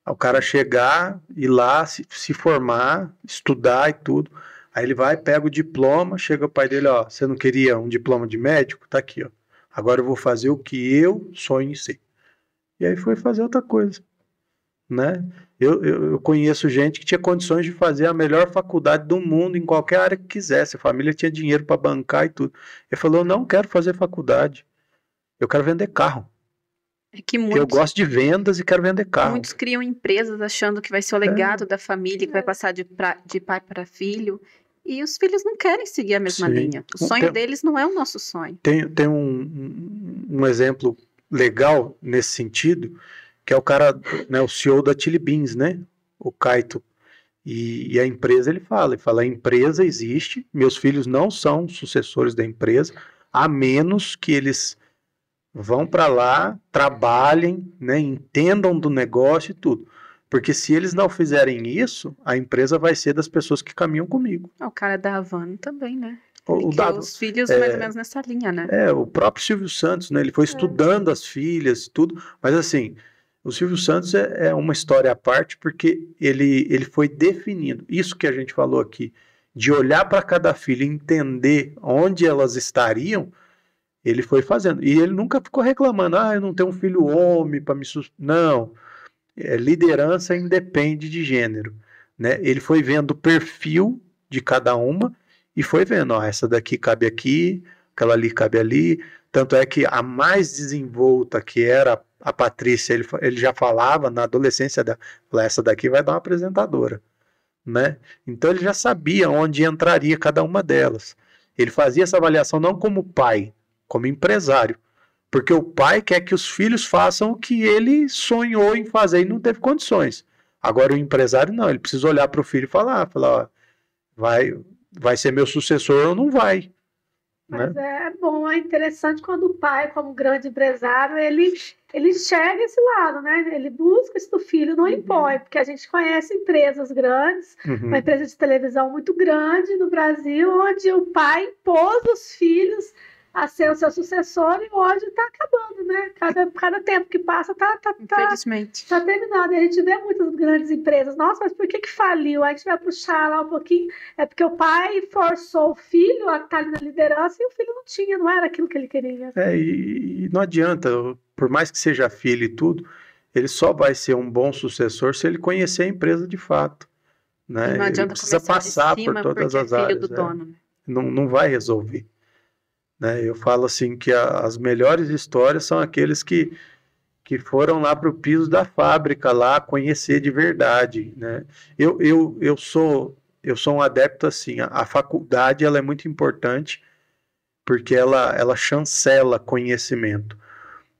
o cara chegar, ir lá, se formar, estudar e tudo, aí ele vai, pega o diploma, chega o pai dele, ó, você não queria um diploma de médico? Tá aqui, ó, agora eu vou fazer o que eu sonho em ser. E aí foi fazer outra coisa, né? Eu conheço gente que tinha condições de fazer a melhor faculdade do mundo em qualquer área que quisesse. A família tinha dinheiro para bancar e tudo. Ele falou, eu não quero fazer faculdade. Eu quero vender carro. Eu gosto de vendas e quero vender carro. Muitos criam empresas achando que vai ser o legado da família, que vai passar de pai para filho. E os filhos não querem seguir a mesma linha. O sonho deles não é o nosso sonho. Tem um exemplo legal nesse sentido, que é o cara, né, o CEO da Chili Beans, né, o Kaito, e a empresa ele fala, a empresa existe, meus filhos não são sucessores da empresa, a menos que eles vão para lá, trabalhem, né, entendam do negócio e tudo, porque se eles não fizerem isso, a empresa vai ser das pessoas que caminham comigo. O cara da Havana também, né? Os filhos mais ou menos nessa linha, né? O próprio Silvio Santos, né? Ele foi estudando as filhas, tudo. Mas assim, o Silvio Santos é uma história à parte, porque ele foi definindo. Isso que a gente falou aqui, de olhar para cada filha e entender onde elas estariam, ele foi fazendo. E ele nunca ficou reclamando, eu não tenho um filho homem para me sustentar. Não. Liderança independe de gênero, né? Ele foi vendo o perfil de cada uma, e foi vendo, ó, essa daqui cabe aqui, aquela ali cabe ali. Tanto é que a mais desenvolta, que era a Patrícia, ele já falava na adolescência dela, essa daqui vai dar uma apresentadora, né? Então ele já sabia onde entraria cada uma delas. Ele fazia essa avaliação não como pai, como empresário. Porque o pai quer que os filhos façam o que ele sonhou em fazer e não teve condições. Agora o empresário não, ele precisa olhar para o filho e falar, ó, vai ser meu sucessor ou não vai. Mas né? É bom, é interessante quando o pai, como grande empresário, ele enxerga esse lado, né? Ele busca isso do filho, não impõe, porque a gente conhece empresas grandes, uma empresa de televisão muito grande no Brasil, onde o pai impôs os filhos a ser o seu sucessor, e hoje está acabando, né? Cada tempo que passa infelizmente. Tá terminado. E a gente vê muitas grandes empresas. Nossa, mas por que faliu? Aí a gente vai puxar lá um pouquinho. É porque o pai forçou o filho a estar ali na liderança e o filho não era aquilo que ele queria. E não adianta, por mais que seja filho e tudo, ele só vai ser um bom sucessor se ele conhecer a empresa de fato. Né? Não adianta, ele precisa passar por todas as áreas. Do dono, né? Não vai resolver. Né? Eu falo assim que as melhores histórias são aqueles que que foram lá para o piso da fábrica, lá conhecer de verdade, né? Eu sou um adepto assim, a faculdade ela é muito importante, porque ela chancela conhecimento,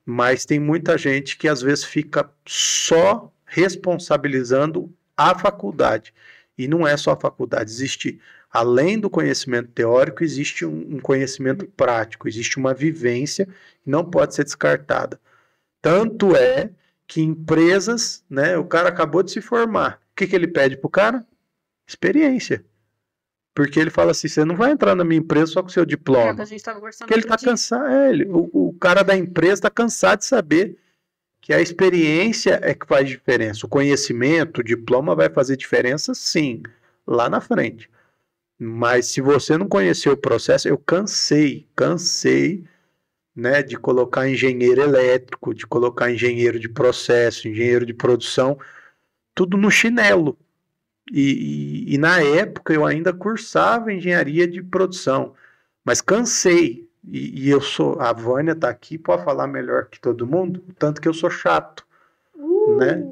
mas tem muita gente que às vezes fica só responsabilizando a faculdade, e não é só a faculdade, existe, além do conhecimento teórico, existe um conhecimento prático, existe uma vivência que não pode ser descartada. Tanto é que empresas, né, o cara acabou de se formar, o que ele pede pro cara? Experiência. Porque ele fala assim, você não vai entrar na minha empresa só com o seu diploma. É que a gente estava conversando. Porque ele está cansado, o cara da empresa está cansado de saber que a experiência é que faz diferença. O conhecimento, o diploma vai fazer diferença, sim, lá na frente. Mas se você não conhecer o processo, eu cansei, né, de colocar engenheiro elétrico, de colocar engenheiro de processo, engenheiro de produção, tudo no chinelo. E na época eu ainda cursava engenharia de produção, mas cansei. E eu sou, a Vânia está aqui, pode falar melhor que todo mundo, tanto que eu sou chato, né?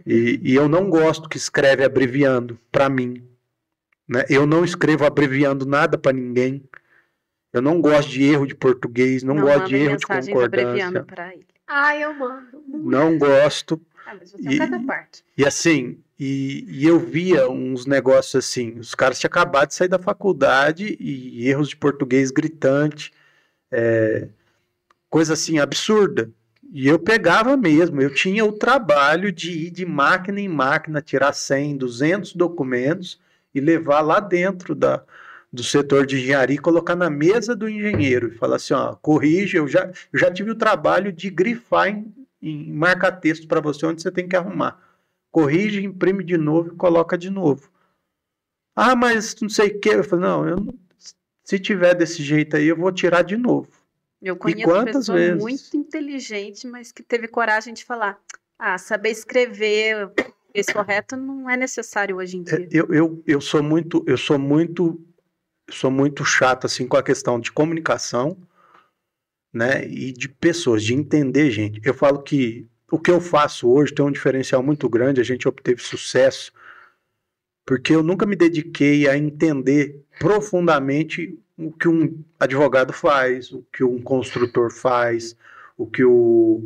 E eu não gosto que escreve abreviando, para mim, né? Eu não escrevo abreviando nada para ninguém. Eu não gosto de erro de português, não gosto de erro de concordância. Pra ele. Eu mando. Não gosto. Mas você faz a parte. E assim, e eu via uns negócios assim, os caras tinham acabado de sair da faculdade e erros de português gritante, coisa assim absurda. E eu pegava mesmo, eu tinha o trabalho de ir de máquina em máquina, tirar 100, 200 documentos e levar lá dentro do setor de engenharia e colocar na mesa do engenheiro e falar assim, ó, corrige, eu já tive o trabalho de grifar em marca-texto para você onde você tem que arrumar. Corrige, imprime de novo e coloca de novo. Ah, mas não sei o que. Eu falei, não, se tiver desse jeito aí, eu vou tirar de novo. Eu conheço uma pessoa muito inteligente, mas que teve coragem de falar, saber escrever esse correto não é necessário hoje em dia. Eu sou muito chato assim com a questão de comunicação, né, e de pessoas, de entender gente. Eu falo que o que eu faço hoje tem um diferencial muito grande, a gente obteve sucesso, porque eu nunca me dediquei a entender profundamente o que um advogado faz, o que um construtor faz, o que o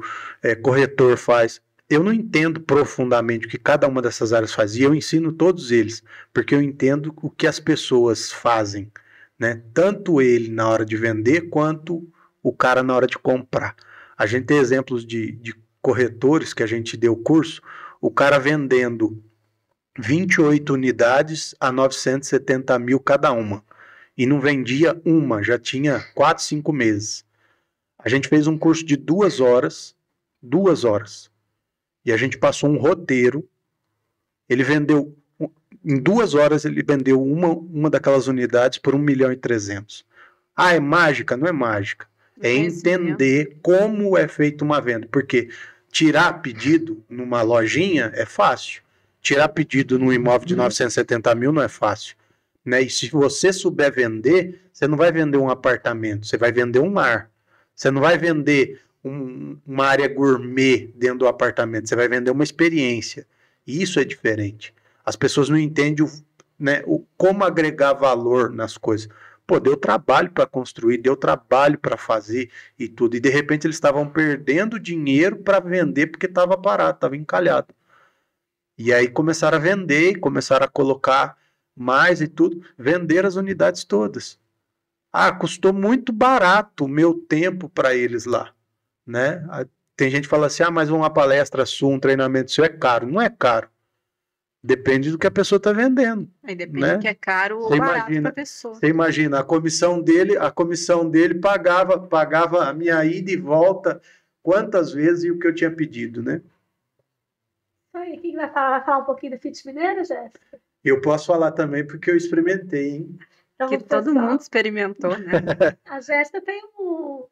corretor faz. Eu não entendo profundamente o que cada uma dessas áreas faz, e eu ensino todos eles, porque eu entendo o que as pessoas fazem, né? Tanto ele na hora de vender, quanto o cara na hora de comprar. A gente tem exemplos de corretores que a gente deu curso, o cara vendendo 28 unidades a 970 mil cada uma, e não vendia uma, já tinha 4, 5 meses. A gente fez um curso de 2 horas, e a gente passou um roteiro, ele vendeu, em 2 horas ele vendeu uma daquelas unidades por 1.300.000. É mágica? Não é mágica. É entender como é feita uma venda, porque tirar pedido numa lojinha é fácil, tirar pedido num imóvel de 970 mil não é fácil, né? E se você souber vender, você não vai vender um apartamento, você vai vender um lar, você não vai vender uma área gourmet dentro do apartamento, você vai vender uma experiência, e isso é diferente. As pessoas não entendem como agregar valor nas coisas. Pô, deu trabalho para construir, deu trabalho para fazer e tudo. E de repente eles estavam perdendo dinheiro para vender porque estava parado, estava encalhado. E aí começaram a vender, começaram a colocar mais e tudo, vender as unidades todas. Custou muito barato o meu tempo para eles lá, né? Tem gente que fala assim, mas uma palestra sua, um treinamento seu é caro. Não é caro. Depende do que a pessoa está vendendo. Depende, né? do que é caro ou barato para a pessoa. Você imagina, a comissão dele pagava a minha ida e volta quantas vezes e o que eu tinha pedido, né? Aí, quem vai falar? Vai falar um pouquinho da Fit Mineira, Jéssica? Eu posso falar também porque eu experimentei, hein? Então, que todo mundo experimentou, né? A Jéssica tem um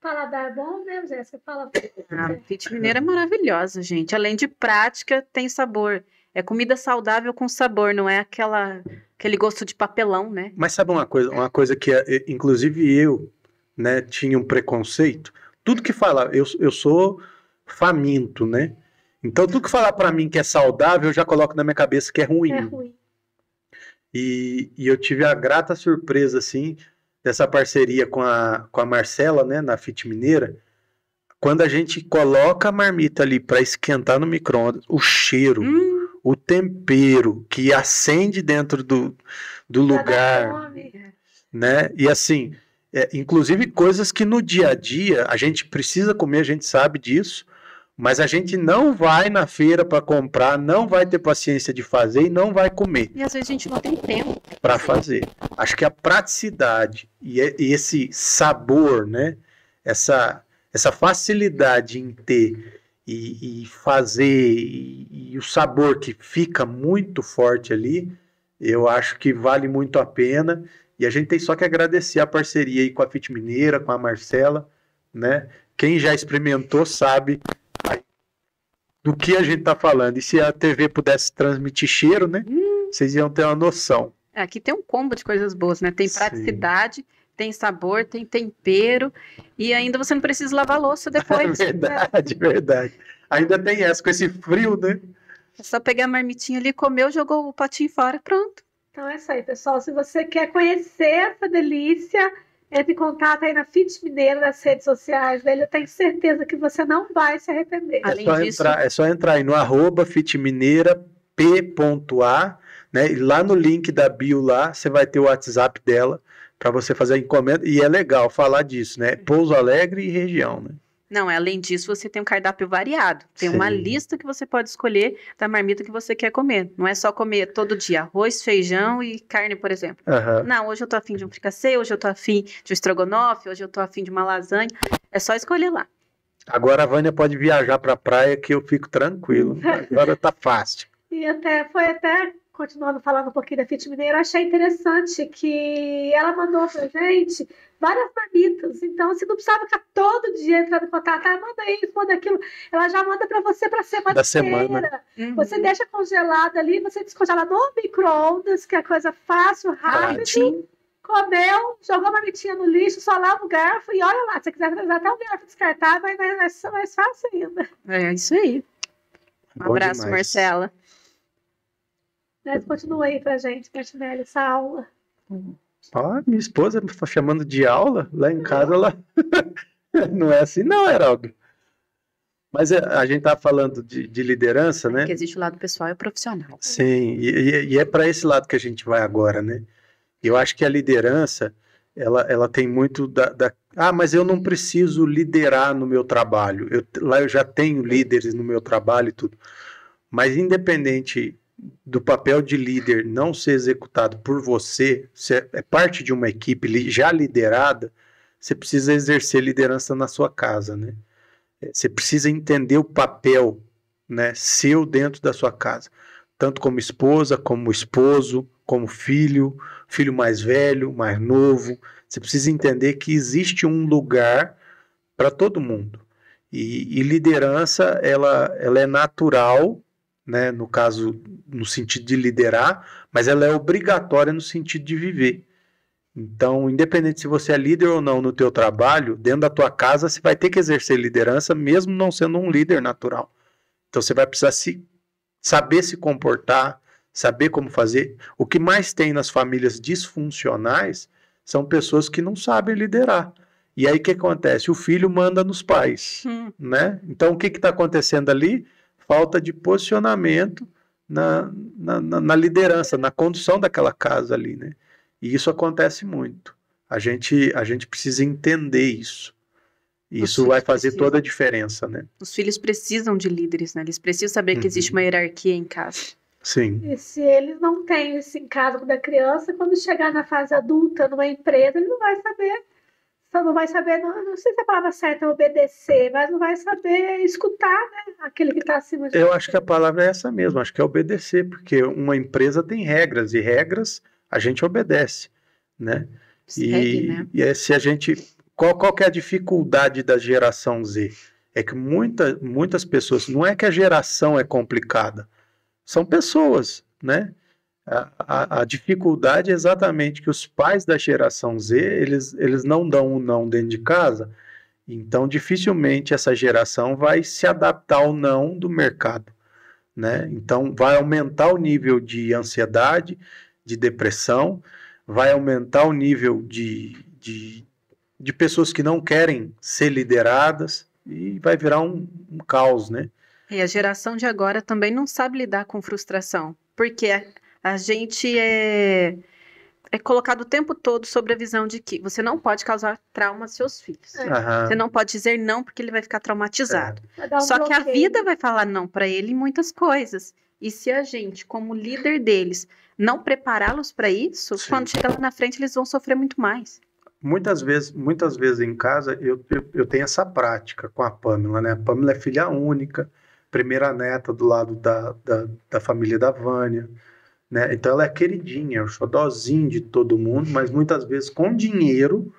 paladar bom, né, Jéssica? Fala. A Fit Mineira é maravilhosa, gente. Além de prática, tem sabor. É comida saudável com sabor, não é aquele gosto de papelão, né? Mas sabe uma coisa que, inclusive eu, né, tinha um preconceito? Tudo que fala, eu sou faminto, né? Então, tudo que falar para mim que é saudável, eu já coloco na minha cabeça que é ruim. É ruim. E eu tive a grata surpresa, assim, dessa parceria com a Marcela, né, na Fit Mineira. Quando a gente coloca a marmita ali para esquentar no micro-ondas, o cheiro, o tempero que acende dentro do lugar, né? E assim, inclusive coisas que no dia a dia a gente precisa comer, a gente sabe disso, mas a gente não vai na feira para comprar, não vai ter paciência de fazer e não vai comer. E às vezes a gente não tem tempo para fazer. Acho que a praticidade e esse sabor, né? Essa facilidade em ter e fazer e o sabor que fica muito forte ali, eu acho que vale muito a pena. E a gente tem só que agradecer a parceria aí com a Fit Mineira, com a Marcela, né? Quem já experimentou sabe do que a gente está falando. E se a TV pudesse transmitir cheiro, né? Vocês iam ter uma noção. Aqui tem um combo de coisas boas, né? Tem praticidade, tem sabor, tem tempero e ainda você não precisa lavar a louça depois. Verdade, verdade. Ainda tem essa, com esse frio, né? É só pegar a marmitinha ali, comeu, jogou o potinho fora, pronto. Então é isso aí, pessoal. Se você quer conhecer essa delícia, entre em contato aí na Fit Mineira, nas redes sociais dele. Eu tenho certeza que você não vai se arrepender. É só entrar aí no @fitmineirap.a, né? E lá no link da bio lá, você vai ter o WhatsApp dela para você fazer a encomenda. E é legal falar disso, né? Pouso Alegre e região, né? Não, além disso, você tem um cardápio variado. Tem uma lista que você pode escolher da marmita que você quer comer. Não é só comer todo dia arroz, feijão e carne, por exemplo. Não, hoje eu tô afim de um fricassê, hoje eu tô afim de um estrogonofe, hoje eu tô afim de uma lasanha. É só escolher lá. Agora a Vânia pode viajar pra praia que eu fico tranquilo. Agora tá fácil. E continuando falando um pouquinho da Fit Mineira, eu achei interessante que ela mandou pra gente várias marmitas. Então, você não precisava ficar todo dia entrando em contato. Manda isso, manda aquilo. Ela já manda para você para semana inteira. Você deixa congelado ali, você descongela no micro-ondas, que é coisa fácil, rápido. Comeu, jogou a marmitinha no lixo, só lava o garfo e olha lá. Se você quiser trazer até um garfo descartável, vai ser mais fácil ainda. É isso aí. Um abraço, demais. Marcela. Mas continua aí pra gente, Martinelli, essa aula. Minha esposa me está chamando de aula. Lá em casa ela não é assim, não, Heraldo. Mas a gente tá falando de liderança, né? Que existe o lado pessoal e o profissional. Sim, e é para esse lado que a gente vai agora, né? Eu acho que a liderança, ela tem muito mas eu não preciso liderar no meu trabalho. Lá eu já tenho líderes no meu trabalho e tudo. Mas independente do papel de líder não ser executado por você, você é parte de uma equipe já liderada, você precisa exercer liderança na sua casa, né? Você precisa entender o papel, né, seu dentro da sua casa, tanto como esposa, como esposo, como filho mais velho, mais novo. Você precisa entender que existe um lugar para todo mundo. E liderança, ela é natural, né, no caso, no sentido de liderar, mas ela é obrigatória no sentido de viver. Então, independente se você é líder ou não no teu trabalho, dentro da tua casa, você vai ter que exercer liderança, mesmo não sendo um líder natural. Então, você vai precisar saber se comportar, saber como fazer. O que mais tem nas famílias disfuncionais são pessoas que não sabem liderar. E aí, o que acontece? O filho manda nos pais, né? Então, o que está acontecendo ali? Falta de posicionamento na liderança, na condução daquela casa ali, né? E isso acontece muito. A gente precisa entender isso. Isso vai fazer toda a diferença, né? Os filhos precisam de líderes, né? Eles precisam saber que existe uma hierarquia em casa. Sim. E se eles não têm isso em casa quando é criança, quando chegar na fase adulta, numa empresa, ele não vai saber. Não vai saber, não sei se a palavra certa é obedecer, mas não vai saber escutar, né, aquele que está acima de Eu acho que a palavra é essa mesmo, acho que é obedecer, porque uma empresa tem regras, e regras a gente obedece, né? Segue, né? Se a gente... Qual que é a dificuldade da geração Z? É que muitas pessoas... Não é que a geração é complicada, são pessoas, né? A dificuldade é exatamente que os pais da geração Z, eles não dão um não dentro de casa, Então, dificilmente essa geração vai se adaptar ao não do mercado, né? Então, vai aumentar o nível de ansiedade, de depressão, vai aumentar o nível de pessoas que não querem ser lideradas e vai virar um caos, né? E a geração de agora também não sabe lidar com frustração, porque a gente é colocado o tempo todo sobre a visão de que você não pode causar trauma aos seus filhos. Você não pode dizer não porque ele vai ficar traumatizado. Só que a vida vai falar não para ele em muitas coisas. E se a gente, como líder deles, não prepará-los para isso, quando chegar lá na frente eles vão sofrer muito mais. Muitas vezes em casa eu tenho essa prática com a Pamela, né? A Pamela é filha única, primeira neta do lado da família da Vânia, né? Então ela é queridinha, o xodózinho de todo mundo, mas muitas vezes com dinheiro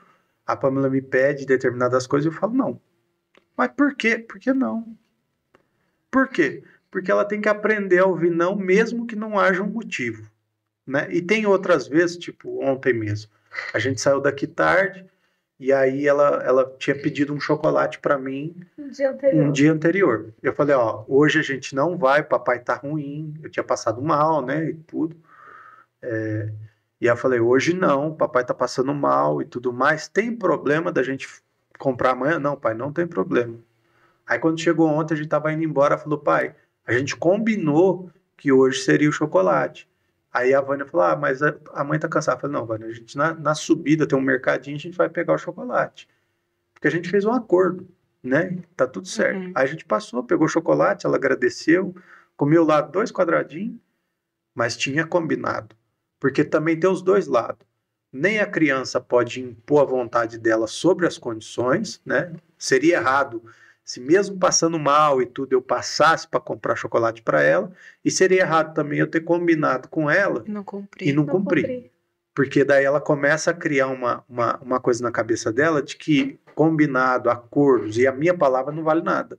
a Pamela me pede determinadas coisas e eu falo não. Mas por quê? Por que não? Por quê? Porque ela tem que aprender a ouvir não, mesmo que não haja um motivo, né? E tem outras vezes, tipo ontem mesmo, a gente saiu daqui tarde e aí ela tinha pedido um chocolate para mim um dia anterior. Eu falei, ó, hoje a gente não vai, papai tá ruim, eu tinha passado mal, né, e tudo. E aí eu falei, hoje não, papai tá passando mal e tudo mais. Tem problema da gente comprar amanhã? Não, pai, não tem problema. Aí quando chegou ontem, a gente tava indo embora, falou, pai, a gente combinou que hoje seria o chocolate. Aí a Vânia falou, mas a mãe tá cansada. Eu falei, não, Vânia, a gente na subida tem um mercadinho, a gente vai pegar o chocolate. Porque a gente fez um acordo, né? Tá tudo certo. Aí a gente passou, pegou o chocolate, ela agradeceu, comeu lá 2 quadradinhos, mas tinha combinado. Porque também tem os dois lados. Nem a criança pode impor a vontade dela sobre as condições, né? Seria errado se mesmo passando mal e tudo, eu passasse para comprar chocolate para ela, e seria errado também eu ter combinado com ela e não cumprir. Porque daí ela começa a criar uma coisa na cabeça dela de que combinado, acordos, e a minha palavra não vale nada.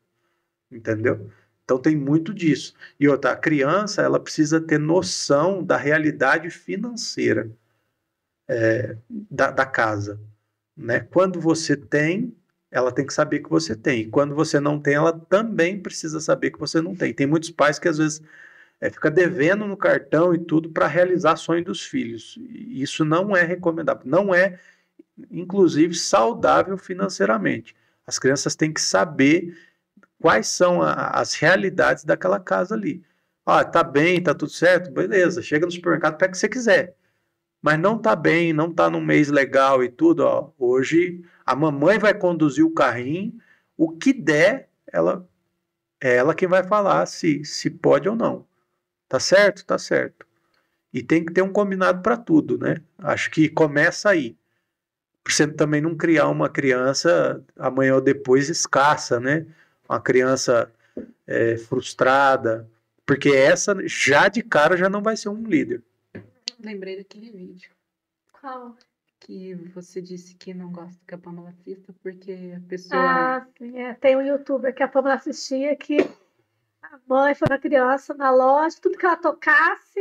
Entendeu? Então tem muito disso. E outra, a criança, ela precisa ter noção da realidade financeira da casa, né? Quando você tem, ela tem que saber que você tem. E quando você não tem, ela também precisa saber que você não tem. Tem muitos pais que às vezes fica devendo no cartão e tudo para realizar sonho dos filhos. E isso não é recomendável. Não é, inclusive, saudável financeiramente. As crianças têm que saber quais são as realidades daquela casa ali. Ah, tá bem, tá tudo certo? Beleza, chega no supermercado, pega o que você quiser. Mas não tá bem, não tá num mês legal e tudo, ó. Hoje a mamãe vai conduzir o carrinho, o que der, é ela quem vai falar se pode ou não. Tá certo? Tá certo. E tem que ter um combinado para tudo, né? Acho que começa aí. Pra você também não criar uma criança amanhã ou depois escassa, né? Uma criança frustrada, porque essa já de cara já não vai ser um líder. Lembrei daquele vídeo. Qual? Que você disse que não gosta que a Pamela assista porque a pessoa... sim, tem um youtuber que a Pamela assistia que a mãe foi na criança na loja, tudo que ela tocasse,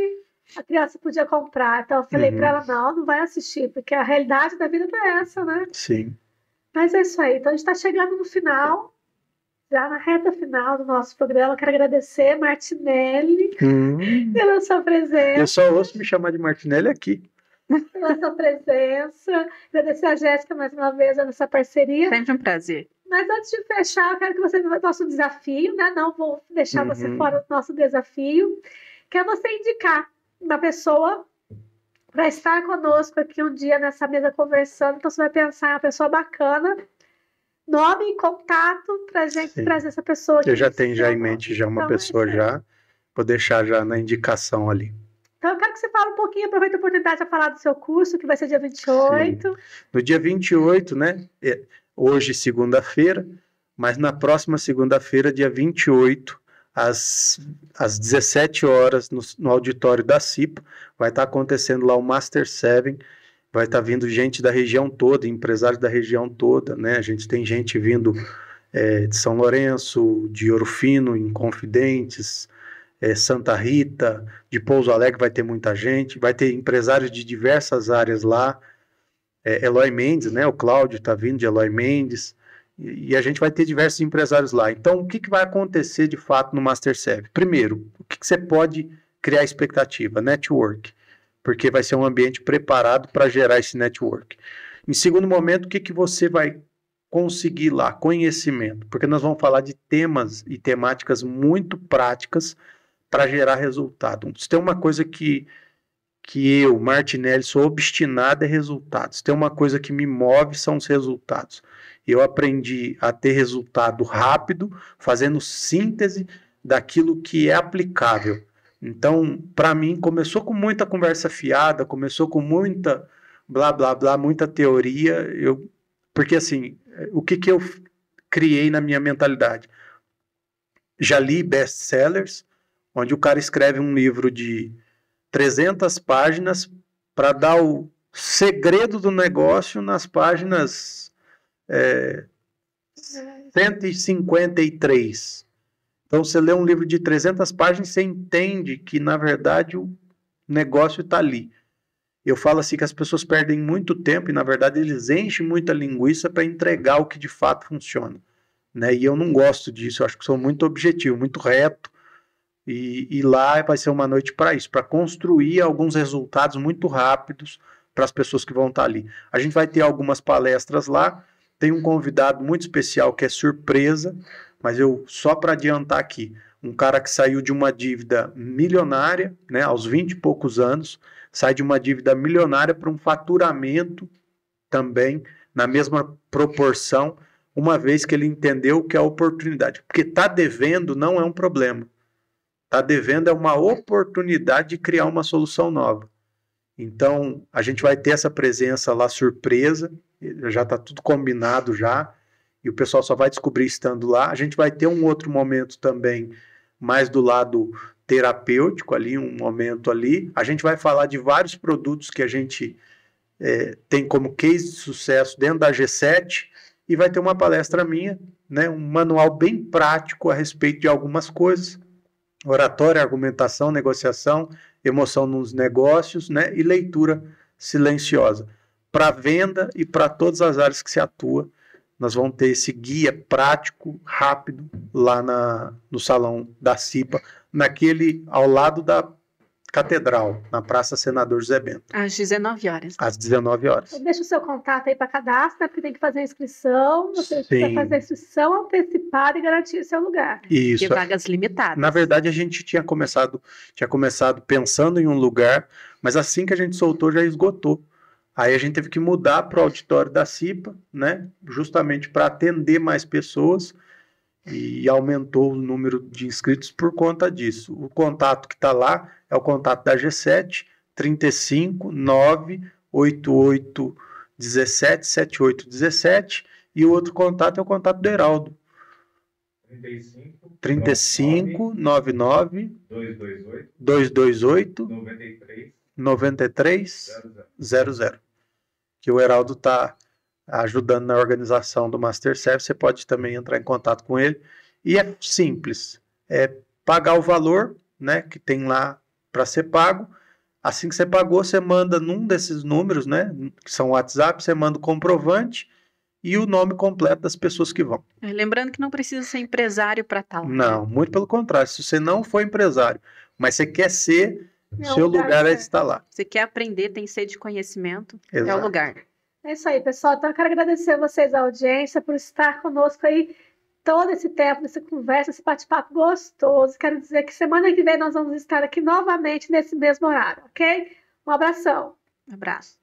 a criança podia comprar. Então eu falei pra ela, não vai assistir, porque a realidade da vida não é essa, né? Sim. Mas é isso aí. Então a gente tá chegando no final, já na reta final do nosso programa. Eu quero agradecer Martinelli pela sua presença. Eu só ouço me chamar de Martinelli aqui. Pela sua presença. Agradecer a Jéssica mais uma vez nessa parceria. Sempre um prazer. Mas antes de fechar, eu quero que você veja o nosso desafio, né? Não vou deixar você fora do nosso desafio, que é você indicar uma pessoa para estar conosco aqui um dia nessa mesa conversando. Então você vai pensar em uma pessoa bacana, nome e contato para a gente trazer essa pessoa aqui. Eu já tenho já em mente já uma pessoa já, vou deixar já na indicação ali. Então eu quero que você fale um pouquinho, aproveita a oportunidade de falar do seu curso, que vai ser dia 28. Sim. No dia 28, né? Hoje, segunda-feira, mas na próxima segunda-feira, dia 28, às 17 horas, no auditório da CIPA, vai estar acontecendo lá o Master 7, vai estar vindo gente da região toda, empresários da região toda, né? A gente tem gente vindo de São Lourenço, de Ouro Fino, Inconfidentes, Santa Rita, de Pouso Alegre vai ter muita gente, vai ter empresários de diversas áreas lá, Eloy Mendes, né? O Cláudio está vindo de Eloy Mendes, E a gente vai ter diversos empresários lá. Então, o que vai acontecer de fato no MasterServe? Primeiro, o que você pode criar expectativa? Network. Porque vai ser um ambiente preparado para gerar esse network. Em segundo momento, o que você vai conseguir lá? Conhecimento. Porque nós vamos falar de temas e temáticas muito práticas para gerar resultado. Se tem uma coisa que eu, Martinelli, sou obstinado é resultados. Se tem uma coisa que me move, são os resultados. Eu aprendi a ter resultado rápido, fazendo síntese daquilo que é aplicável. Então, para mim, começou com muita conversa fiada, começou com muita blá, blá, blá, muita teoria. Porque, assim, o que eu criei na minha mentalidade? Já li best-sellers, onde o cara escreve um livro de 300 páginas para dar o segredo do negócio nas páginas 153. Então, você lê um livro de 300 páginas, você entende que, na verdade, o negócio está ali. Eu falo assim que as pessoas perdem muito tempo e, na verdade, eles enchem muita linguiça para entregar o que de fato funciona. Né? E eu não gosto disso, eu acho que sou muito objetivo, muito reto. E lá vai ser uma noite para isso, para construir alguns resultados muito rápidos para as pessoas que vão estar ali. A gente vai ter algumas palestras lá, tem um convidado muito especial que é surpresa, mas só para adiantar aqui, um cara que saiu de uma dívida milionária, né, aos 20 e poucos anos, sai de uma dívida milionária para um faturamento também na mesma proporção, uma vez que ele entendeu que é a oportunidade. Porque tá devendo não é um problema. Tá devendo é uma oportunidade de criar uma solução nova. Então, a gente vai ter essa presença lá surpresa, já está tudo combinado já, e o pessoal só vai descobrir estando lá. A gente vai ter um outro momento também, mais do lado terapêutico ali, um momento ali. A gente vai falar de vários produtos que a gente tem como case de sucesso dentro da G7, e vai ter uma palestra minha, né, um manual bem prático a respeito de algumas coisas, oratória, argumentação, negociação, emoção nos negócios, né, e leitura silenciosa. Para venda e para todas as áreas que se atua, nós vamos ter esse guia prático, rápido, lá no salão da CIPA, ao lado da Catedral, na Praça Senador José Bento. Às 19 horas. Às 19 horas. Deixa o seu contato aí para cadastro, né, porque tem que fazer a inscrição, você precisa fazer a inscrição antecipada e garantir seu lugar. Isso. E vagas limitadas. Na verdade, a gente tinha começado pensando em um lugar, mas assim que a gente soltou, já esgotou. Aí a gente teve que mudar para o auditório da CIPA, né, justamente para atender mais pessoas, e aumentou o número de inscritos por conta disso. O contato que está lá é o contato da G7, 35 988 17 7817, e o outro contato é o contato do Heraldo. 35 99 228 93 00. Que o Heraldo está ajudando na organização do MasterServe. Você pode também entrar em contato com ele. E é simples. É pagar o valor, né, que tem lá para ser pago. Assim que você pagou, você manda num desses números, né, que são WhatsApp, você manda o comprovante e o nome completo das pessoas que vão. Lembrando que não precisa ser empresário para tal. Não, muito pelo contrário. Se você não for empresário, mas você quer ser, seu lugar é estar lá. Você quer aprender, tem sede de conhecimento, Exato. É o lugar. É isso aí, pessoal. Então, eu quero agradecer a vocês, a audiência, por estar conosco aí todo esse tempo, nessa conversa, esse bate-papo gostoso. Quero dizer que semana que vem nós vamos estar aqui novamente nesse mesmo horário, ok? Um abração. Um abraço.